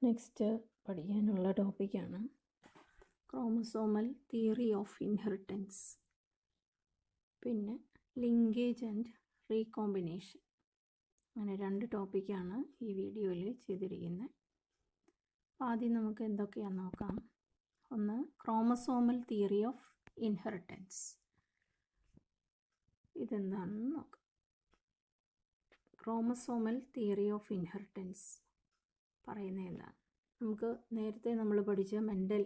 Next പഠിക്കാനുള്ള ടോപ്പിക്കാണ് chromosomal theory of inheritance, പിന്നെ ലിങ്കേജ് ആൻഡ് റീകോമ്പിനേഷൻ. അങ്ങനെ രണ്ട് ടോപ്പിക്കാണ് ഈ വീഡിയോയിൽ ചെയ്തിരിക്കുന്നത്. ആദ്യം നമുക്ക് എന്തൊക്കെയാണെന്ന് നോക്കാം. ഒന്ന്, ക്രോമസോമൽ തിയറി ഓഫ് ഇൻഹെറിറ്റൻസ്. ഇതെന്താണെന്ന് നോക്കാം. ക്രോമസോമൽ തിയറി ഓഫ് ഇൻഹെറിറ്റൻസ് പറയുന്നത് എന്താണ്? നമുക്ക് നേരത്തെ നമ്മൾ പഠിച്ച Mendel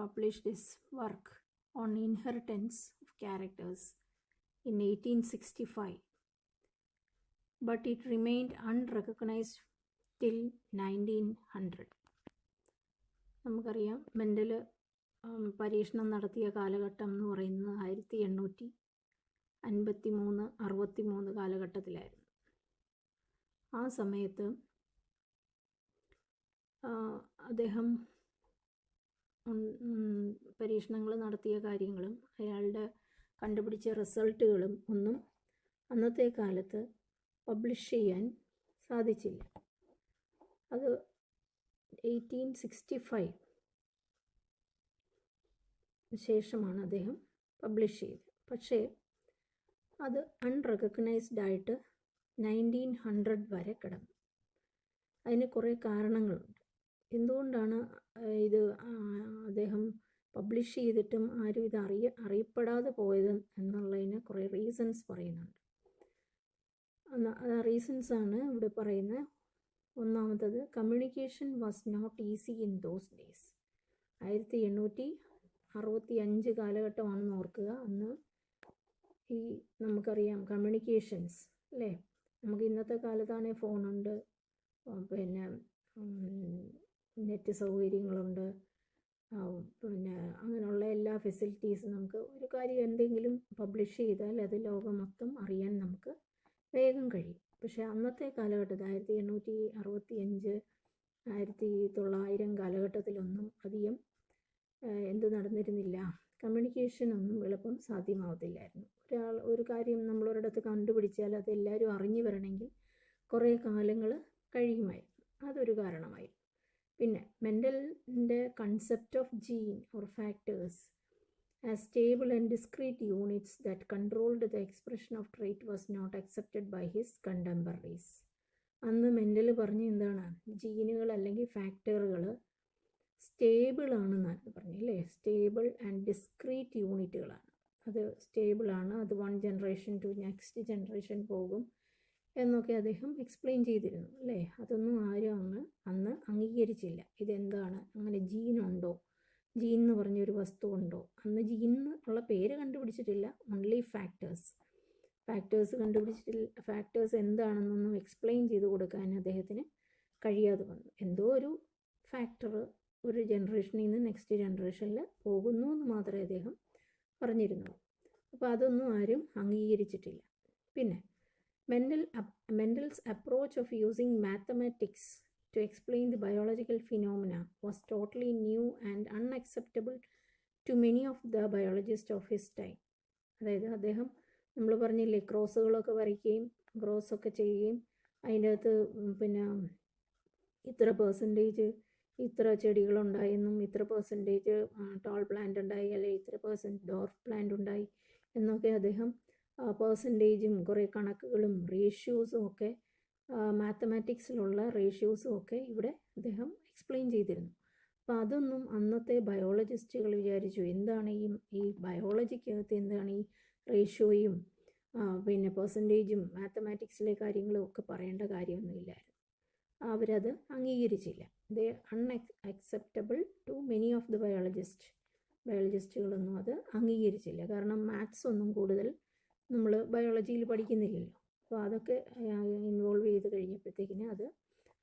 published this work on inheritance of characters in 1865, but it remained unrecognized till 1900. നമുക്കറിയാം മെൻഡൽ പരീക്ഷണം നടത്തിയ കാലഘട്ടം എന്ന് പറയുന്നത് 1853-63 കാലഘട്ടത്തിലായിരുന്നു. ആ സമയത്ത് അദ്ദേഹം പരീക്ഷണങ്ങൾ നടത്തിയ കാര്യങ്ങളും അയാളുടെ കണ്ടുപിടിച്ച റിസൾട്ടുകളും ഒന്നും അന്നത്തെ കാലത്ത് പബ്ലിഷ് ചെയ്യാൻ സാധിച്ചില്ല. അത് 1865 ശേഷമാണ് അദ്ദേഹം പബ്ലിഷ് ചെയ്തത്. പക്ഷേ അത് അൺറെക്കഗ്നൈസ്ഡ് ആയിട്ട് 1900 വരെ കിടന്നു. അതിന് കുറേ കാരണങ്ങളുണ്ട്. എന്തുകൊണ്ടാണ് ഇത് അദ്ദേഹം പബ്ലിഷ് ചെയ്തിട്ടും ആരും ഇത് അറിയപ്പെടാതെ പോയത് എന്നുള്ളതിന് കുറേ റീസൺസ് പറയുന്നുണ്ട്. റീസൺസാണ് ഇവിടെ പറയുന്നത്. ഒന്നാമത്തത്, communication was not easy in those days. 1865 കാലഘട്ടമാണെന്ന് ഓർക്കുക. അന്ന് നമുക്കറിയാം കമ്മ്യൂണിക്കേഷൻസ് അല്ലേ, നമുക്ക് ഇന്നത്തെ കാലത്താണെങ്കിൽ ഫോണുണ്ട്, പിന്നെ നെറ്റ് സൗകര്യങ്ങളുണ്ട്, പിന്നെ അങ്ങനെയുള്ള എല്ലാ ഫെസിലിറ്റീസും. നമുക്ക് ഒരു കാര്യം എന്തെങ്കിലും പബ്ലിഷ് ചെയ്താൽ അത് ലോകം മൊത്തം അറിയാൻ നമുക്ക് വേഗം കഴിയും. പക്ഷേ അന്നത്തെ കാലഘട്ടത്തിൽ 1865 1900 കാലഘട്ടത്തിലൊന്നും അധികം എന്ത് നടന്നിരുന്നില്ല, കമ്മ്യൂണിക്കേഷനൊന്നും എളുപ്പം സാധ്യമാവത്തില്ലായിരുന്നു. ഒരു കാര്യം നമ്മളൊരിടത്ത് കണ്ടുപിടിച്ചാൽ അത് എല്ലാവരും അറിഞ്ഞു വരണമെങ്കിൽ കുറേ കാലങ്ങൾ കഴിയുമായിരുന്നു. അതൊരു കാരണമായി. പിന്നെ മെൻഡലിൻ്റെ concept of gene or factors as stable and discrete units that controlled the expression of trait was not accepted by his contemporaries. അന്ന് മെൻഡൽ പറഞ്ഞ എന്താണ്, ജീനുകൾ അല്ലെങ്കിൽ ഫാക്ടറുകൾ സ്റ്റേബിളാണെന്നാണ് പറഞ്ഞല്ലേ, സ്റ്റേബിൾ ആൻഡ് ഡിസ്ക്രീറ്റ് യൂണിറ്റുകളാണ്. അത് സ്റ്റേബിളാണ്, അത് 1 ജനറേഷൻ ടു നെക്സ്റ്റ് ജനറേഷൻ പോകും എന്നൊക്കെ അദ്ദേഹം എക്സ്പ്ലെയിൻ ചെയ്തിരുന്നു അല്ലേ. അതൊന്നും ആരും അന്ന് അംഗീകരിച്ചില്ല. ഇതെന്താണ്, അങ്ങനെ ജീനുണ്ടോ, ജീൻ എന്ന് പറഞ്ഞൊരു വസ്തു ഉണ്ടോ? അന്ന് ജീൻ ഉള്ള പേര് കണ്ടുപിടിച്ചിട്ടില്ല, ഓൺലി ഫാക്ടേഴ്സ് കണ്ടുപിടിച്ചിട്ടില്ല. ഫാക്ടേഴ്സ് എന്താണെന്നൊന്നും എക്സ്പ്ലെയിൻ ചെയ്ത് കൊടുക്കാൻ അദ്ദേഹത്തിന് കഴിയാതെ വന്നു. എന്തോ ഒരു ഫാക്ടർ ഒരു ജനറേഷനിൽ നിന്ന് നെക്സ്റ്റ് ജനറേഷനിൽ പോകുന്നു എന്ന് മാത്രമേ അദ്ദേഹം പറഞ്ഞിരുന്നു. അപ്പോൾ അതൊന്നും ആരും അംഗീകരിച്ചിട്ടില്ല. പിന്നെ Mendel's approach of using mathematics to explain the biological phenomena was totally new and unacceptable to many of the biologists of his time. അതായത് അദ്ദേഹം, നമ്മൾ പറഞ്ഞില്ലേ, ക്രോസുകളൊക്കെ വരയ്ക്കുകയും ക്രോസൊക്കെ ചെയ്യുകയും അതിൻ്റെ അകത്ത് പിന്നെ ഇത്ര പെർസെൻറ്റേജ് ഇത്ര ചെടികളുണ്ടായെന്നും ഇത്ര പെർസെൻറ്റേജ് ടോൾ പ്ലാന്റ് ഉണ്ടായി, അല്ലെങ്കിൽ ഇത്ര ഡോർഫ് പ്ലാന്റ് ഉണ്ടായി എന്നൊക്കെ അദ്ദേഹം പെർസെൻറ്റേജും കുറേ കണക്കുകളും റേഷ്യോസും ഒക്കെ മാത്തമാറ്റിക്സിലുള്ള റേഷ്യോസും ഒക്കെ ഇവിടെ അദ്ദേഹം എക്സ്പ്ലെയിൻ ചെയ്തിരുന്നു. അപ്പോൾ അതൊന്നും അന്നത്തെ ബയോളജിസ്റ്റുകൾ വിചാരിച്ചു, എന്താണ് ഈ ബയോളജിക്കകത്ത് എന്താണ് ഈ റേഷ്യോയും പിന്നെ പെർസെൻറ്റേജും മാത്തമാറ്റിക്സിലെ കാര്യങ്ങളും ഒക്കെ പറയേണ്ട കാര്യമൊന്നുമില്ലായിരുന്നു. അവരത് അംഗീകരിച്ചില്ല. They unacceptable to many of the ബയോളജിസ്റ്റുകളൊന്നും അത് അംഗീകരിച്ചില്ല. കാരണം മാത്സ് ഒന്നും കൂടുതൽ നമ്മൾ ബയോളജിയിൽ പഠിക്കുന്നില്ലല്ലോ. അപ്പോൾ അതൊക്കെ ഇൻവോൾവ് ചെയ്ത് കഴിഞ്ഞപ്പോഴത്തേക്കിന് അത്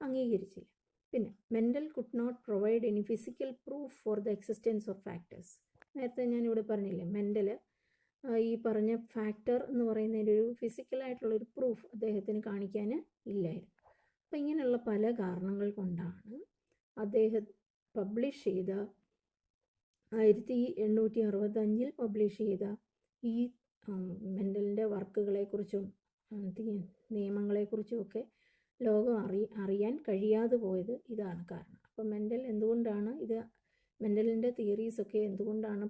അംഗീകരിച്ചില്ല. പിന്നെ Mendel could not provide any physical proof for the existence of factors. നേരത്തെ ഞാനിവിടെ പറഞ്ഞില്ലേ, മെൻഡൽ ഈ പറഞ്ഞ ഫാക്ടർ എന്ന് പറയുന്നതിൻ്റെ ഒരു ഫിസിക്കലായിട്ടുള്ളൊരു പ്രൂഫ് അദ്ദേഹത്തിന് കാണിക്കാൻ ഇല്ലായിരുന്നു. അപ്പം ഇങ്ങനെയുള്ള പല കാരണങ്ങൾ കൊണ്ടാണ് അദ്ദേഹം പബ്ലിഷ് ചെയ്ത 1865 പബ്ലിഷ് ചെയ്ത ഈ മെൻഡലിൻ്റെ വർക്കുകളെക്കുറിച്ചും നിയമങ്ങളെക്കുറിച്ചും ഒക്കെ ലോകം അറിയാൻ കഴിയാതെ പോയത് ഇതാണ് കാരണം. അപ്പം മെൻ്റൽ എന്തുകൊണ്ടാണ് മെൻ്റലിൻ്റെ തിയറീസൊക്കെ എന്തുകൊണ്ടാണ്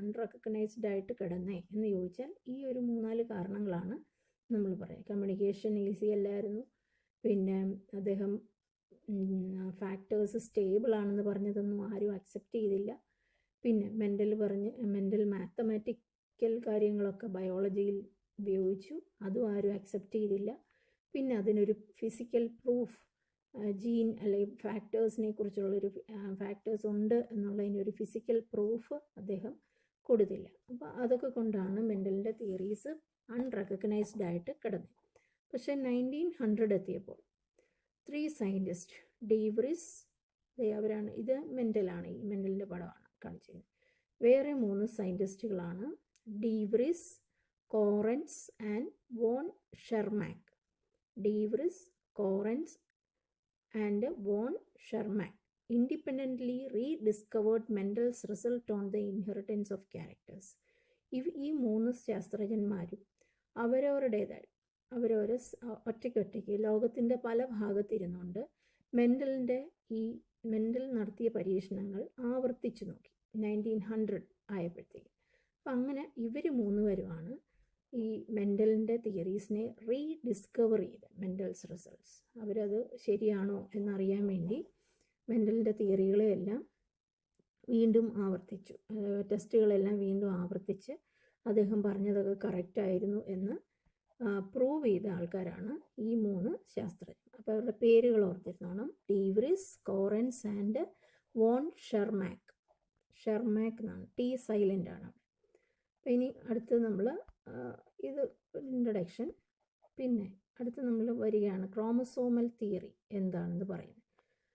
അൺറെക്കഗ്നൈസ്ഡ് ആയിട്ട് കിടന്നേ എന്ന് ചോദിച്ചാൽ ഈ ഒരു 3-4 കാരണങ്ങളാണ് നമ്മൾ പറയുക. കമ്മ്യൂണിക്കേഷൻ ഈസി അല്ലായിരുന്നു, പിന്നെ അദ്ദേഹം ഫാക്ടേഴ്സ് സ്റ്റേബിൾ ആണെന്ന് പറഞ്ഞതൊന്നും ആരും അക്സെപ്റ്റ് ചെയ്തില്ല, പിന്നെ മെൻ്റൽ മാത്തമാറ്റിക്കൽ കാര്യങ്ങളൊക്കെ ബയോളജിയിൽ ഉപയോഗിച്ചു, അതും ആരും അക്സെപ്റ്റ് ചെയ്തില്ല, പിന്നെ അതിനൊരു ഫിസിക്കൽ പ്രൂഫ് ജീൻ അല്ലെങ്കിൽ ഫാക്ടേഴ്സിനെ കുറിച്ചുള്ളൊരു ഫാക്ടേഴ്സ് ഉണ്ട് എന്നുള്ളതിനൊരു ഫിസിക്കൽ പ്രൂഫ് അദ്ദേഹം കൊടുത്തില്ല. അപ്പോൾ അതൊക്കെ കൊണ്ടാണ് മെൻ്റലിൻ്റെ തിയറീസ് അൺറെക്കഗ്നൈസ്ഡ് ആയിട്ട് കിടന്നത്. പക്ഷേ 1900 എത്തിയപ്പോൾ 3 സയൻറ്റിസ്റ്റ്, ഡി വ്രിസ്, അവരാണ്, ഇത് മെൻ്റലാണ്, ഈ മെൻ്റലിൻ്റെ പടമാണ് കാണിച്ചത്. വേറെ 3 സയൻറ്റിസ്റ്റുകളാണ് de Vries, Correns and von Tschermak. De Vries, Correns and von Tschermak independently rediscovered Mendel's result on the inheritance of characters. ഈ 3 ശാസ്ത്രജ്ഞന്മാരും അവരവരുടേതായി ഒറ്റയ്ക്കൊറ്റയ്ക്ക് ലോകത്തിൻ്റെ പല ഭാഗത്തിരുന്നുകൊണ്ട് മെൻ്റൽ നടത്തിയ പരീക്ഷണങ്ങൾ ആവർത്തിച്ചു നോക്കി 1900 ആയപ്പോഴത്തേക്ക്. അപ്പം അങ്ങനെ ഇവർ 3 പേരുമാണ് ഈ മെൻ്റലിൻ്റെ തിയറീസിനെ റീഡിസ്കവർ ചെയ്ത് മെൻ്റൽസ് റിസൾട്ട്സ്. അവരത് ശരിയാണോ എന്നറിയാൻ വേണ്ടി മെൻ്റലിൻ്റെ തിയറികളെല്ലാം വീണ്ടും ആവർത്തിച്ചു, ടെസ്റ്റുകളെല്ലാം വീണ്ടും ആവർത്തിച്ച് അദ്ദേഹം പറഞ്ഞതൊക്കെ കറക്റ്റായിരുന്നു എന്ന് പ്രൂവ് ചെയ്ത ആൾക്കാരാണ് ഈ 3 ശാസ്ത്രജ്ഞർ. അപ്പോൾ അവരുടെ പേരുകൾ ഓർത്തിരുന്നോണം: D Vries, Correns and von ഷെർമാക്. ഷെർമാക് എന്നാണ്, ടി സൈലൻ്റ് ആണ്. അപ്പോൾ ഇനി അടുത്ത് നമ്മൾ ഇത് ഇൻട്രൊഡക്ഷൻ. പിന്നെ അടുത്ത് നമ്മൾ വരികയാണ് ക്രോമസോമൽ തിയറി എന്താണെന്ന് പറയുന്നത്.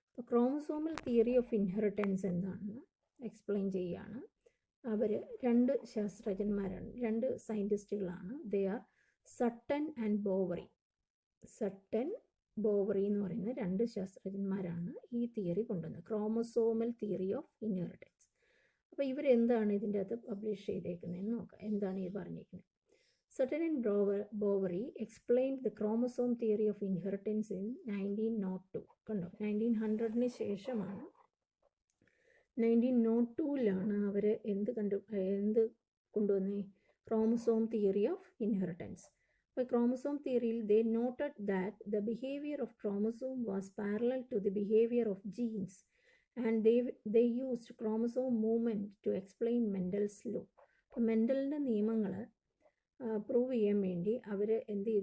അപ്പോൾ ക്രോമസോമൽ തിയറി ഓഫ് ഇൻഹെറിറ്റൻസ് എന്താണെന്ന് എക്സ്പ്ലെയിൻ ചെയ്യുകയാണ്. അവർ 2 ശാസ്ത്രജ്ഞന്മാരാണ്, 2 സയൻറ്റിസ്റ്റുകളാണ്. They are Sutton and Boveri. Sutton, Boveri എന്ന് പറയുന്ന 2 ശാസ്ത്രജ്ഞന്മാരാണ് ഈ തിയറി കൊണ്ടുവന്നത്, ക്രോമസോമൽ തിയറി ഓഫ് ഇൻഹെറിറ്റൻസ്. അപ്പോൾ ഇവരെന്താണ് ഇതിൻ്റെ അകത്ത് പബ്ലിഷ് ചെയ്തേക്കുന്നതെന്ന് നോക്കാം. എന്താണ് ഈ പറഞ്ഞിരിക്കുന്നത്? Sutton and Boveri explained the chromosome theory of inheritance in 1902. കണ്ടോ, 1900-ന് ശേഷമാണ്, 1902-ലാണ് അവർ എന്ത് കൊണ്ടുവന്നേ? Chromosome theory of inheritance. അപ്പോൾ ക്രോമസോം തിയറിയിൽ they noted that the behavior of chromosome was parallel to the behavior of genes and they used chromosome movement to explain Mendel's law. അപ്പോൾ മെൻ്റലിൻ്റെ നിയമങ്ങൾ prove ചെയ്യാൻ വേണ്ടി അവർ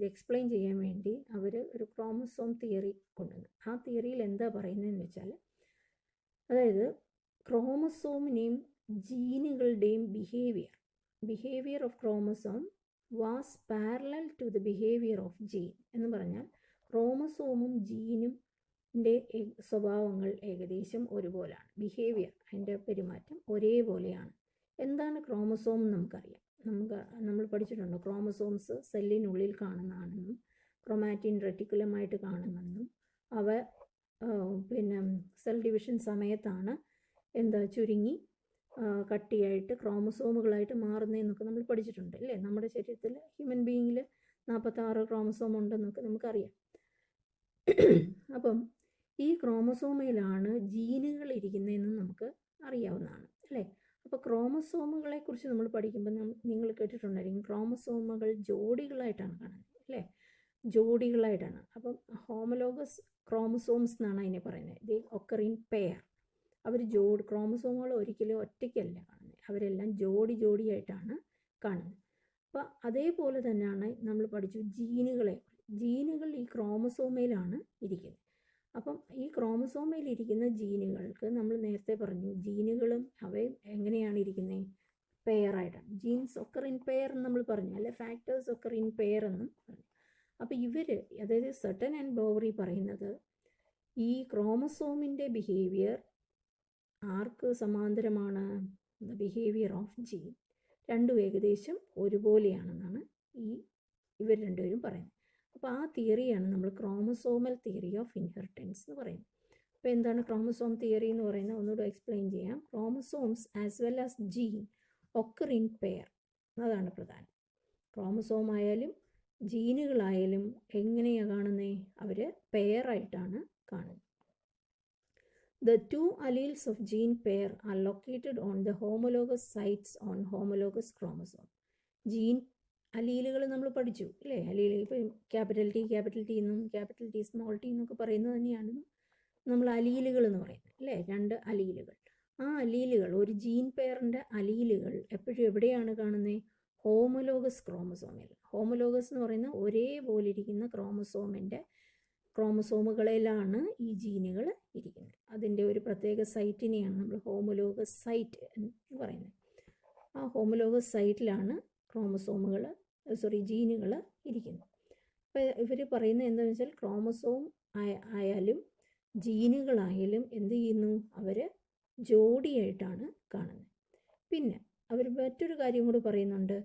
എക്സ്പ്ലെയിൻ ചെയ്യാൻ വേണ്ടി അവർ ഒരു ക്രോമസോം തിയറി കൊണ്ടുവന്നു. ആ തിയറിയിൽ എന്താ പറയുന്നതെന്ന് വെച്ചാൽ, അതായത് ക്രോമസോമിനെയും ജീനുകളുടെയും behaviour of chromosome was parallel to the behaviour of gene എന്ന് പറഞ്ഞാൽ ക്രോമസോമും ജീനിൻ്റെ സ്വഭാവങ്ങൾ ഏകദേശം ഒരുപോലെയാണ്, ബിഹേവിയർ, അതിൻ്റെ പെരുമാറ്റം ഒരേപോലെയാണ്. എന്താണ് ക്രോമസോം എന്ന് നമുക്കറിയാം, നമ്മൾ പഠിച്ചിട്ടുണ്ട്. ക്രോമസോംസ് സെല്ലിനുള്ളിൽ കാണുന്നതാണെന്നും ക്രോമാറ്റിൻ റെറ്റിക്കുലമായിട്ട് കാണുന്നെന്നും അവ പിന്നെ സെൽ ഡിവിഷൻ സമയത്താണ് ചുരുങ്ങി കട്ടിയായിട്ട് ക്രോമസോമുകളായിട്ട് മാറുന്നതെന്നൊക്കെ നമ്മൾ പഠിച്ചിട്ടുണ്ട് അല്ലേ. നമ്മുടെ ശരീരത്തിൽ ഹ്യൂമൻ ബീയിങ്ങിൽ 46 ക്രോമസോം ഉണ്ടെന്നൊക്കെ നമുക്കറിയാം. അപ്പം ഈ ക്രോമസോമയിലാണ് ജീനുകൾ ഇരിക്കുന്നതെന്ന് നമുക്ക് അറിയാവുന്നതാണ് അല്ലേ. അപ്പോൾ ക്രോമസോമുകളെക്കുറിച്ച് നമ്മൾ പഠിക്കുമ്പോൾ നിങ്ങൾ കേട്ടിട്ടുണ്ടായിരിക്കും, ക്രോമസോമുകൾ ജോഡികളായിട്ടാണ് കാണുന്നത് അല്ലേ, ജോഡികളായിട്ടാണ്. അപ്പം ഹോമോലോഗസ് ക്രോമസോംസ് എന്നാണ് അതിനെ പറയുന്നത്. ദേ ഒക്കർ ഇൻ പെയർ. അവർ ക്രോമസോമുകൾ ഒരിക്കലും ഒറ്റയ്ക്കല്ല കാണുന്നത്, അവരെല്ലാം ജോഡിയായിട്ടാണ് കാണുന്നത്. അപ്പോൾ അതേപോലെ തന്നെയാണ് നമ്മൾ പഠിച്ചു ജീനുകൾ ഈ ക്രോമസോമയിലാണ് ഇരിക്കുന്നത്. അപ്പം ഈ ക്രോമസോമയിൽ ഇരിക്കുന്ന ജീനുകൾക്ക് നമ്മൾ നേരത്തെ പറഞ്ഞു, ജീനുകളും അവയും എങ്ങനെയാണ് ഇരിക്കുന്നത്? പെയറായിട്ടാണ്. ജീൻസ് ഒക്കർ ഇൻ പെയർ എന്ന് നമ്മൾ പറഞ്ഞു അല്ലെ, ഫാക്ടേഴ്സ് ഒക്കർ ഇൻ പെയർ എന്നും പറഞ്ഞു. അപ്പോൾ അതായത് സട്ടൺ ആൻഡ് ബോവറി പറയുന്നത് ഈ ക്രോമസോമിൻ്റെ ബിഹേവിയർ ആർക്ക് സമാന്തരമാണ്? The behaviour of gene. രണ്ടും ഏകദേശം ഒരുപോലെയാണെന്നാണ് ഇവർ രണ്ടുപേരും പറയുന്നത്. അപ്പോൾ ആ തിയറിയാണ് നമ്മൾ ക്രോമസോമൽ തിയറി ഓഫ് ഇൻഹെറിറ്റൻസ് എന്ന് പറയുന്നത്. അപ്പോൾ എന്താണ് ക്രോമസോം തിയറി എന്ന് പറയുന്നത്? ഒന്നുകൂടെ എക്സ്പ്ലെയിൻ ചെയ്യാം. Chromosomes as well as gene occur in pair, അതാണ് പ്രധാനം. ക്രോമസോം ആയാലും ജീനുകളായാലും എങ്ങനെയാണ് കാണുന്നത്? അവർ പെയറായിട്ടാണ് കാണുന്നത്. The two alleles of gene pair are located on the homologous sites on homologous chromosome. Gene അലീലുകൾ നമ്മൾ പഠിച്ചു അല്ലേ? അലീൽ ഇപ്പോൾ ക്യാപിറ്റൽ ടി എന്നും ക്യാപിറ്റൽ ടി സ്മോൾ ടി എന്നൊക്കെ പറയുന്നത് തന്നെയാണ് നമ്മൾ അലീലുകൾ എന്ന് പറയുന്നത് അല്ലേ? 2 അലീലുകൾ. ആ അലീലുകൾ, ഒരു ജീൻ പെയറിൻ്റെ അലീലുകൾ എപ്പോഴും എവിടെയാണ് കാണുന്നത്? ഹോമോലോഗസ് ക്രോമസോമിൽ. ഹോമോലോഗസ് എന്ന് പറയുന്ന ഒരേപോലെ ഇരിക്കുന്ന ക്രോമസോമുകളിലാണ് ഈ ജീനുകൾ ഇരിക്കുന്നത്. അതിൻ്റെ ഒരു പ്രത്യേക സൈറ്റിനെയാണ് നമ്മൾ ഹോമോലോഗസ് സൈറ്റ് എന്ന് പറയുന്നത്. ആ ഹോമോലോഗസ് സൈറ്റിലാണ് ജീനുകൾ ഇരിക്കുന്നത്. അപ്പോൾ ഇവർ പറയുന്നത് എന്താണെന്ന് വെച്ചാൽ ക്രോമസോം ആയാലും ജീനുകളായാലും എന്ത് ചെയ്യുന്നു? അവർ ജോഡിയായിട്ടാണ് കാണുന്നത്. പിന്നെ അവർ മറ്റൊരു കാര്യം കൂടി പറയുന്നുണ്ട്.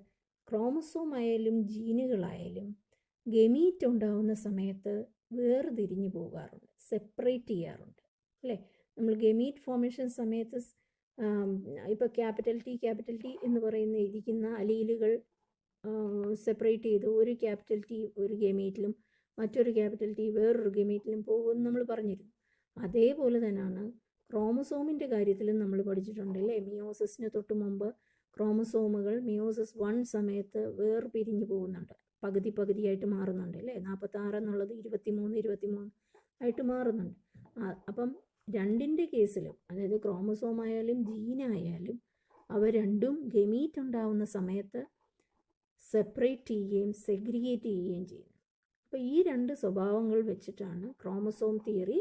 ക്രോമസോം ആയാലും ജീനുകളായാലും ഗമീറ്റ് ഉണ്ടാകുന്ന സമയത്ത് വേർതിരിഞ്ഞു പോകാറുണ്ട്, സെപ്പറേറ്റ് ചെയ്യാറുണ്ട് അല്ലേ? നമ്മൾ ഗമീറ്റ് ഫോർമേഷൻ സമയത്ത് ഇപ്പോൾ ക്യാപിറ്റൽ ടി എന്ന് പറയുന്ന ഇരിക്കുന്ന അലീലുകൾ സെപ്പറേറ്റ് ചെയ്ത് ഒരു ക്യാപിറ്റൽ ടി ഒരു ഗമീറ്റിലും മറ്റൊരു ക്യാപിറ്റൽ ടി വേറൊരു ഗമീറ്റിലും പോകുമെന്ന് നമ്മൾ പറഞ്ഞിരുന്നു. അതേപോലെ തന്നെയാണ് ക്രോമസോമിൻ്റെ കാര്യത്തിലും നമ്മൾ പഠിച്ചിട്ടുണ്ട് അല്ലേ? മിയോസിസിന് തൊട്ട് മുമ്പ് ക്രോമസോമുകൾ മിയോസിസ് 1 സമയത്ത് വേർപിരിഞ്ഞു പോകുന്നുണ്ട്, പകുതിയായിട്ട് മാറുന്നുണ്ട് അല്ലേ? 46 എന്നുള്ളത് 23 ആയിട്ട് മാറുന്നുണ്ട്. അപ്പം രണ്ടിൻ്റെ കേസിലും, അതായത് ക്രോമസോം ആയാലും ജീനായാലും, അവ രണ്ടും ഗമീറ്റ് ഉണ്ടാവുന്ന സമയത്ത് സെപ്പറേറ്റ് ചെയ്യുകയും സെഗ്രിഗേറ്റ് ചെയ്യുകയും ചെയ്യുന്നു. അപ്പോൾ ഈ 2 സ്വഭാവങ്ങൾ വെച്ചിട്ടാണ് ക്രോമസോം തിയറി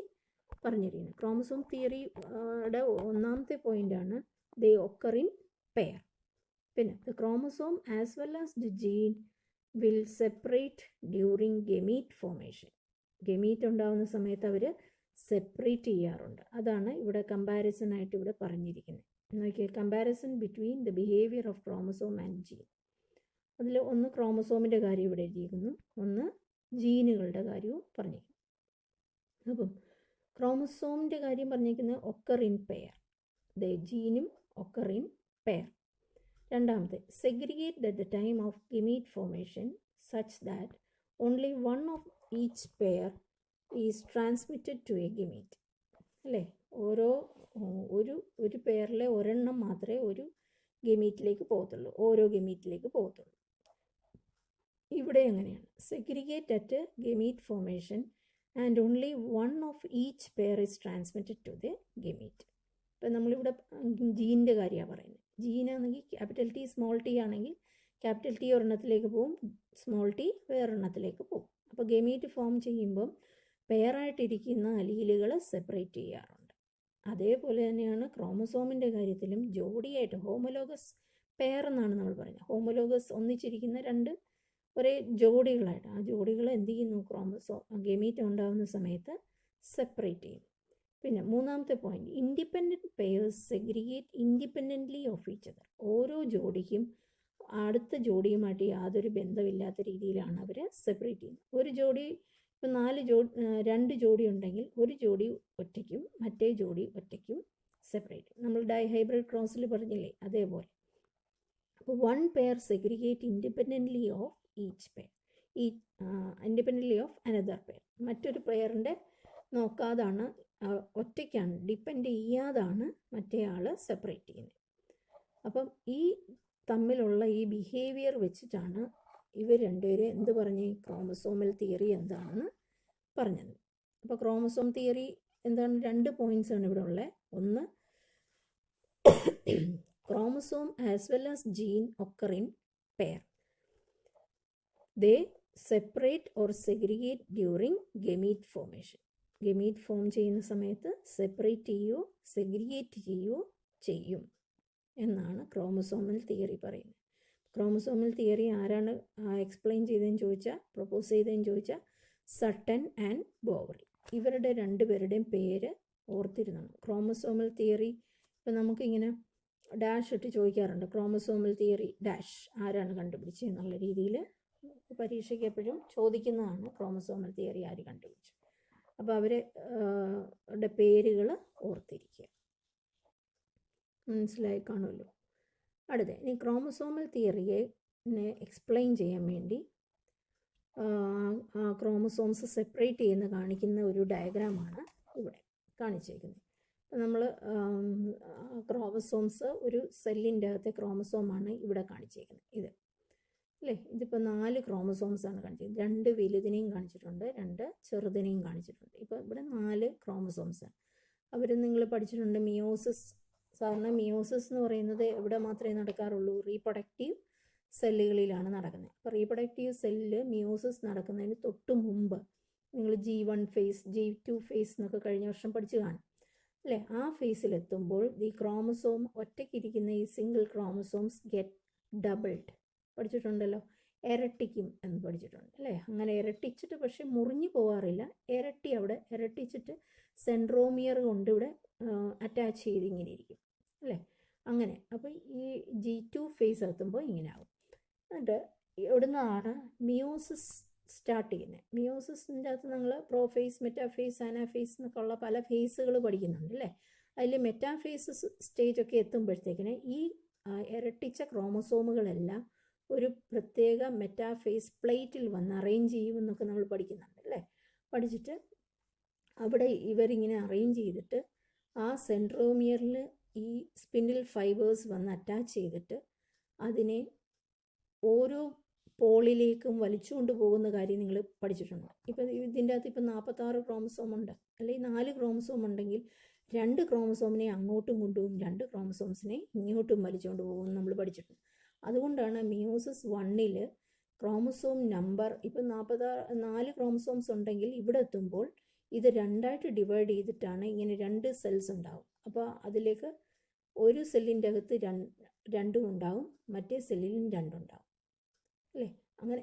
പറഞ്ഞിരിക്കുന്നത്. ക്രോമസോം തിയറിയുടെ ഒന്നാമത്തെ പോയിൻ്റാണ് ദേ ഒക്കർ ഇൻ പെയർ. പിന്നെ the chromosome as well as the gene will separate during gamete formation. Gamete ഉണ്ടാകുന്ന സമയത്ത് അവർ സെപ്പറേറ്റ് ചെയ്യാറുണ്ട്. അതാണ് ഇവിടെ കമ്പാരിസൺ ആയിട്ട് ഇവിടെ പറഞ്ഞിരിക്കുന്നത്. നോക്കിയാൽ comparison between the behaviour of chromosome and gene. അതിൽ ഒന്ന് ക്രോമസോമിൻ്റെ കാര്യം ഇവിടെ എഴുതിയിരിക്കുന്നു, ഒന്ന് ജീനുകളുടെ കാര്യവും പറഞ്ഞിരിക്കുന്നു. അപ്പം ക്രോമസോമിൻ്റെ കാര്യം പറഞ്ഞിരിക്കുന്നത് ഒക്കർ ഇൻ പെയർ, ജീനും ഒക്കർ ഇൻ പെയർ. രണ്ടാമത്തെ, segregate at the time of gamete formation such that only one of each pair is transmitted to a gamete അല്ലേ? ഒരു പെയറിലെ ഒരെണ്ണം മാത്രമേ ഒരു ഗമീറ്റിലേക്ക് പോകത്തുള്ളൂ, ഓരോ ഗമീറ്റിലേക്ക് പോകത്തുള്ളൂ. ഇവിടെ എങ്ങനെയാണ്? Segregate at gamete formation and only one of each pair is transmitted to the gamete. ഇപ്പം നമ്മളിവിടെ ജീനിൻ്റെ കാര്യമാണ് പറയുന്നത്. ജീനാണെങ്കിൽ ക്യാപിറ്റൽ ടി സ്മോൾ ടി ആണെങ്കിൽ ക്യാപിറ്റൽ ടി ഒരെണ്ണത്തിലേക്ക് പോവും, സ്മോൾ ടി വേറൊരെണ്ണത്തിലേക്ക് പോവും. അപ്പോൾ ഗമീറ്റ് ഫോം ചെയ്യുമ്പം പെയറായിട്ടിരിക്കുന്ന അലീലുകൾ സെപ്പറേറ്റ് ചെയ്യാറുണ്ട്. അതേപോലെ തന്നെയാണ് ക്രോമസോമിൻ്റെ കാര്യത്തിലും ജോഡിയായിട്ട് ഹോമോലോഗസ് പെയർ എന്നാണ് നമ്മൾ പറയുന്നത്. ഹോമോലോഗസ് ഒന്നിച്ചിരിക്കുന്ന 2 ഒരേ ജോഡികളായിട്ട്, ആ ജോഡികൾ എന്ത് ചെയ്യുന്നു? ഗമീറ്റ് ഉണ്ടാകുന്ന സമയത്ത് സെപ്പറേറ്റ് ചെയ്യും. പിന്നെ മൂന്നാമത്തെ point, independent pairs segregate independently of each other. ഓരോ ജോഡിക്കും അടുത്ത ജോഡിയുമായിട്ട് യാതൊരു ബന്ധമില്ലാത്ത രീതിയിലാണ് അവർ സെപ്പറേറ്റ് ചെയ്യുന്നത്. ഒരു ജോഡി ഇപ്പം 2 ജോഡി ഉണ്ടെങ്കിൽ ഒരു ജോഡി ഒറ്റയ്ക്കും മറ്റേ ജോഡി ഒറ്റയ്ക്കും സെപ്പറേറ്റ്. നമ്മൾ ഡൈഹൈബ്രിഡ് ക്രോസിൽ പറഞ്ഞില്ലേ, അതേപോലെ. അപ്പോൾ 1 pair segregate independently of each pair, independently of another pair. മറ്റൊരു പെയറിൻ്റെ നോക്കാതാണ്, ഒറ്റയ്ക്കാണ്, ഡിപ്പെൻഡ് ചെയ്യാതാണ് മറ്റേ ആൾ സെപ്പറേറ്റ് ചെയ്യുന്നത്. അപ്പം ഈ തമ്മിലുള്ള ഈ ബിഹേവിയർ വെച്ചിട്ടാണ് ഇവർ രണ്ടുപേരും എന്ത് പറഞ്ഞ് ക്രോമസോമൽ തിയറി എന്താണെന്ന് പറഞ്ഞത്. അപ്പോൾ ക്രോമസോം തിയറി എന്താണ്? 2 പോയിൻറ്റ്സാണ് ഇവിടെ ഉള്ളത്. ഒന്ന്, chromosome as well as gene occur in pair. They separate or segregate during gamete formation. Gamete form ചെയ്യുന്ന സമയത്ത് സെപ്പറേറ്റ് ചെയ്യുകയോ സെഗ്രിഗേറ്റ് ചെയ്യുകയോ ചെയ്യും എന്നാണ് ക്രോമസോമൽ തിയറി പറയുന്നത്. ക്രോമസോമൽ തിയറി ആരാണ് എക്സ്പ്ലെയിൻ ചെയ്തതെന്ന് ചോദിച്ചാൽ, പ്രപ്പോസ് ചെയ്തതെന്ന് ചോദിച്ചാൽ സട്ടൻ ആൻഡ് ബോവറി. ഇവരുടെ 2 പേരുടെയും പേര് ഓർത്തിരുന്നതാണ്. ക്രോമസോമൽ തിയറി ഇപ്പം നമുക്കിങ്ങനെ ഡാഷ് ഇട്ട് ചോദിക്കാറുണ്ട്, ക്രോമസോമൽ തിയറി ഡാഷ് ആരാണ് കണ്ടുപിടിച്ചത് എന്നുള്ള രീതിയിൽ പരീക്ഷയ്ക്ക് എപ്പോഴും ചോദിക്കുന്നതാണ് ക്രോമസോമൽ തിയറി ആര് കണ്ടുപിടിച്ചു. അപ്പോൾ അവരുടെ പേരുകൾ ഓർത്തിരിക്കുക. മനസ്സിലായി കാണുമല്ലോ. അടുത്ത, ഇനി ക്രോമസോമൽ തിയറിയെ എക്സ്പ്ലെയിൻ ചെയ്യാൻ വേണ്ടി ക്രോമസോംസ് സെപ്പറേറ്റ് ചെയ്യുന്ന കാണിക്കുന്ന ഒരു ഡയഗ്രാമാണ് ഇവിടെ കാണിച്ചേക്കുന്നത്. നമ്മൾ ക്രോമസോംസ് ഒരു സെല്ലിൻ്റെ അകത്തെ ക്രോമസോമാണ് ഇവിടെ കാണിച്ചേക്കുന്നത്. ഇത് അല്ലേ, ഇതിപ്പോൾ 4 ക്രോമസോംസാണ് കാണിച്ചത്. 2 വലുതിനെയും കാണിച്ചിട്ടുണ്ട്, 2 ചെറുതിനെയും കാണിച്ചിട്ടുണ്ട്. ഇപ്പോൾ ഇവിടെ 4 ക്രോമസോംസാണ്. അവർ നിങ്ങൾ പഠിച്ചിട്ടുണ്ട് മിയോസിസ്. സാധാരണ മിയോസിസ് എന്ന് പറയുന്നത് എവിടെ മാത്രമേ നടക്കാറുള്ളൂ? റീപ്രൊഡക്റ്റീവ് സെല്ലുകളിലാണ് നടക്കുന്നത്. അപ്പോൾ റീപ്രൊഡക്റ്റീവ് സെല്ലിൽ മിയോസിസ് നടക്കുന്നതിന് തൊട്ട് മുമ്പ് നിങ്ങൾ G1 ഫേസ്, G2 ഫേസ് എന്നൊക്കെ കഴിഞ്ഞ വർഷം പഠിച്ചു കാണും അല്ലേ. ആ ഫേസിലെത്തുമ്പോൾ ഈ ക്രോമസോം ഒറ്റയ്ക്കിരിക്കുന്ന ഈ സിംഗിൾ ക്രോമസോംസ് ഗെറ്റ് ഡബിൾഡ് പഠിച്ചിട്ടുണ്ടല്ലോ. ഇരട്ടിക്കും എന്ന് പഠിച്ചിട്ടുണ്ട് അല്ലേ. അങ്ങനെ ഇരട്ടിച്ചിട്ട് പക്ഷെ മുറിഞ്ഞു പോകാറില്ല, അവിടെ ഇരട്ടിച്ചിട്ട് സെൻട്രോമിയർ കൊണ്ട് ഇവിടെ അറ്റാച്ച് ചെയ്ത് ഇങ്ങനെ ഇരിക്കും അല്ലേ. അങ്ങനെ അപ്പോൾ ഈ G2 ഫേസ് എത്തുമ്പോൾ ഇങ്ങനെ ആവും. എന്നിട്ട് ഇവിടുന്നാണ് മിയോസിസ് സ്റ്റാർട്ട് ചെയ്യുന്നത്. മിയോസിസിൻ്റെ അകത്ത് നമ്മൾ പ്രോഫേസ്, മെറ്റാഫേസ്, അനാഫേസ് എന്നൊക്കെ ഉള്ള പല ഫേസുകൾ പഠിക്കുന്നുണ്ട് അല്ലേ. അതിൽ മെറ്റാഫേസ് സ്റ്റേജൊക്കെ എത്തുമ്പോഴത്തേക്കിന് ഈ ഇരട്ടിച്ച ക്രോമസോമുകളെല്ലാം ഒരു പ്രത്യേക മെറ്റാഫേസ് പ്ലേറ്റിൽ വന്ന് അറേഞ്ച് ചെയ്യുമെന്നൊക്കെ നമ്മൾ പഠിക്കുന്നുണ്ട് അല്ലേ. പഠിച്ചിട്ട് അവിടെ ഇവരിങ്ങനെ അറേഞ്ച് ചെയ്തിട്ട് ആ സെൻട്രോമിയറിൽ ഈ സ്പിൻഡിൽ ഫൈബേഴ്സ് വന്ന് അറ്റാച്ച് ചെയ്തിട്ട് അതിനെ ഓരോ പോളിലേക്കും വലിച്ചുകൊണ്ട് പോകുന്ന കാര്യം നിങ്ങൾ പഠിച്ചിട്ടുണ്ട്. ഇപ്പം ഇതിൻ്റെ അകത്ത് ഇപ്പം 46 ക്രോമസോം ഉണ്ട് അല്ലെങ്കിൽ 4 ക്രോമസോം ഉണ്ടെങ്കിൽ 2 ക്രോമസോമിനെ അങ്ങോട്ടും കൊണ്ടുപോകും, 2 ക്രോമസോംസിനെ ഇങ്ങോട്ടും വലിച്ചുകൊണ്ട് പോകും നമ്മൾ പഠിച്ചിട്ടുണ്ട്. അതുകൊണ്ടാണ് മിയോസിസ് 1ൽ ക്രോമസോം നമ്പർ ഇപ്പം 4 ക്രോമസോംസ് ഉണ്ടെങ്കിൽ ഇവിടെ എത്തുമ്പോൾ ഇത് 2ആയിട്ട് ഡിവൈഡ് ചെയ്തിട്ടാണ് ഇങ്ങനെ 2 സെൽസ് ഉണ്ടാവും. അപ്പോൾ അതിലേക്ക് ഒരു സെല്ലിൻ്റെ അകത്ത് 2 ഉണ്ടാവും, മറ്റേ സെല്ലിലും 2 ഉണ്ടാവും അല്ലേ. അങ്ങനെ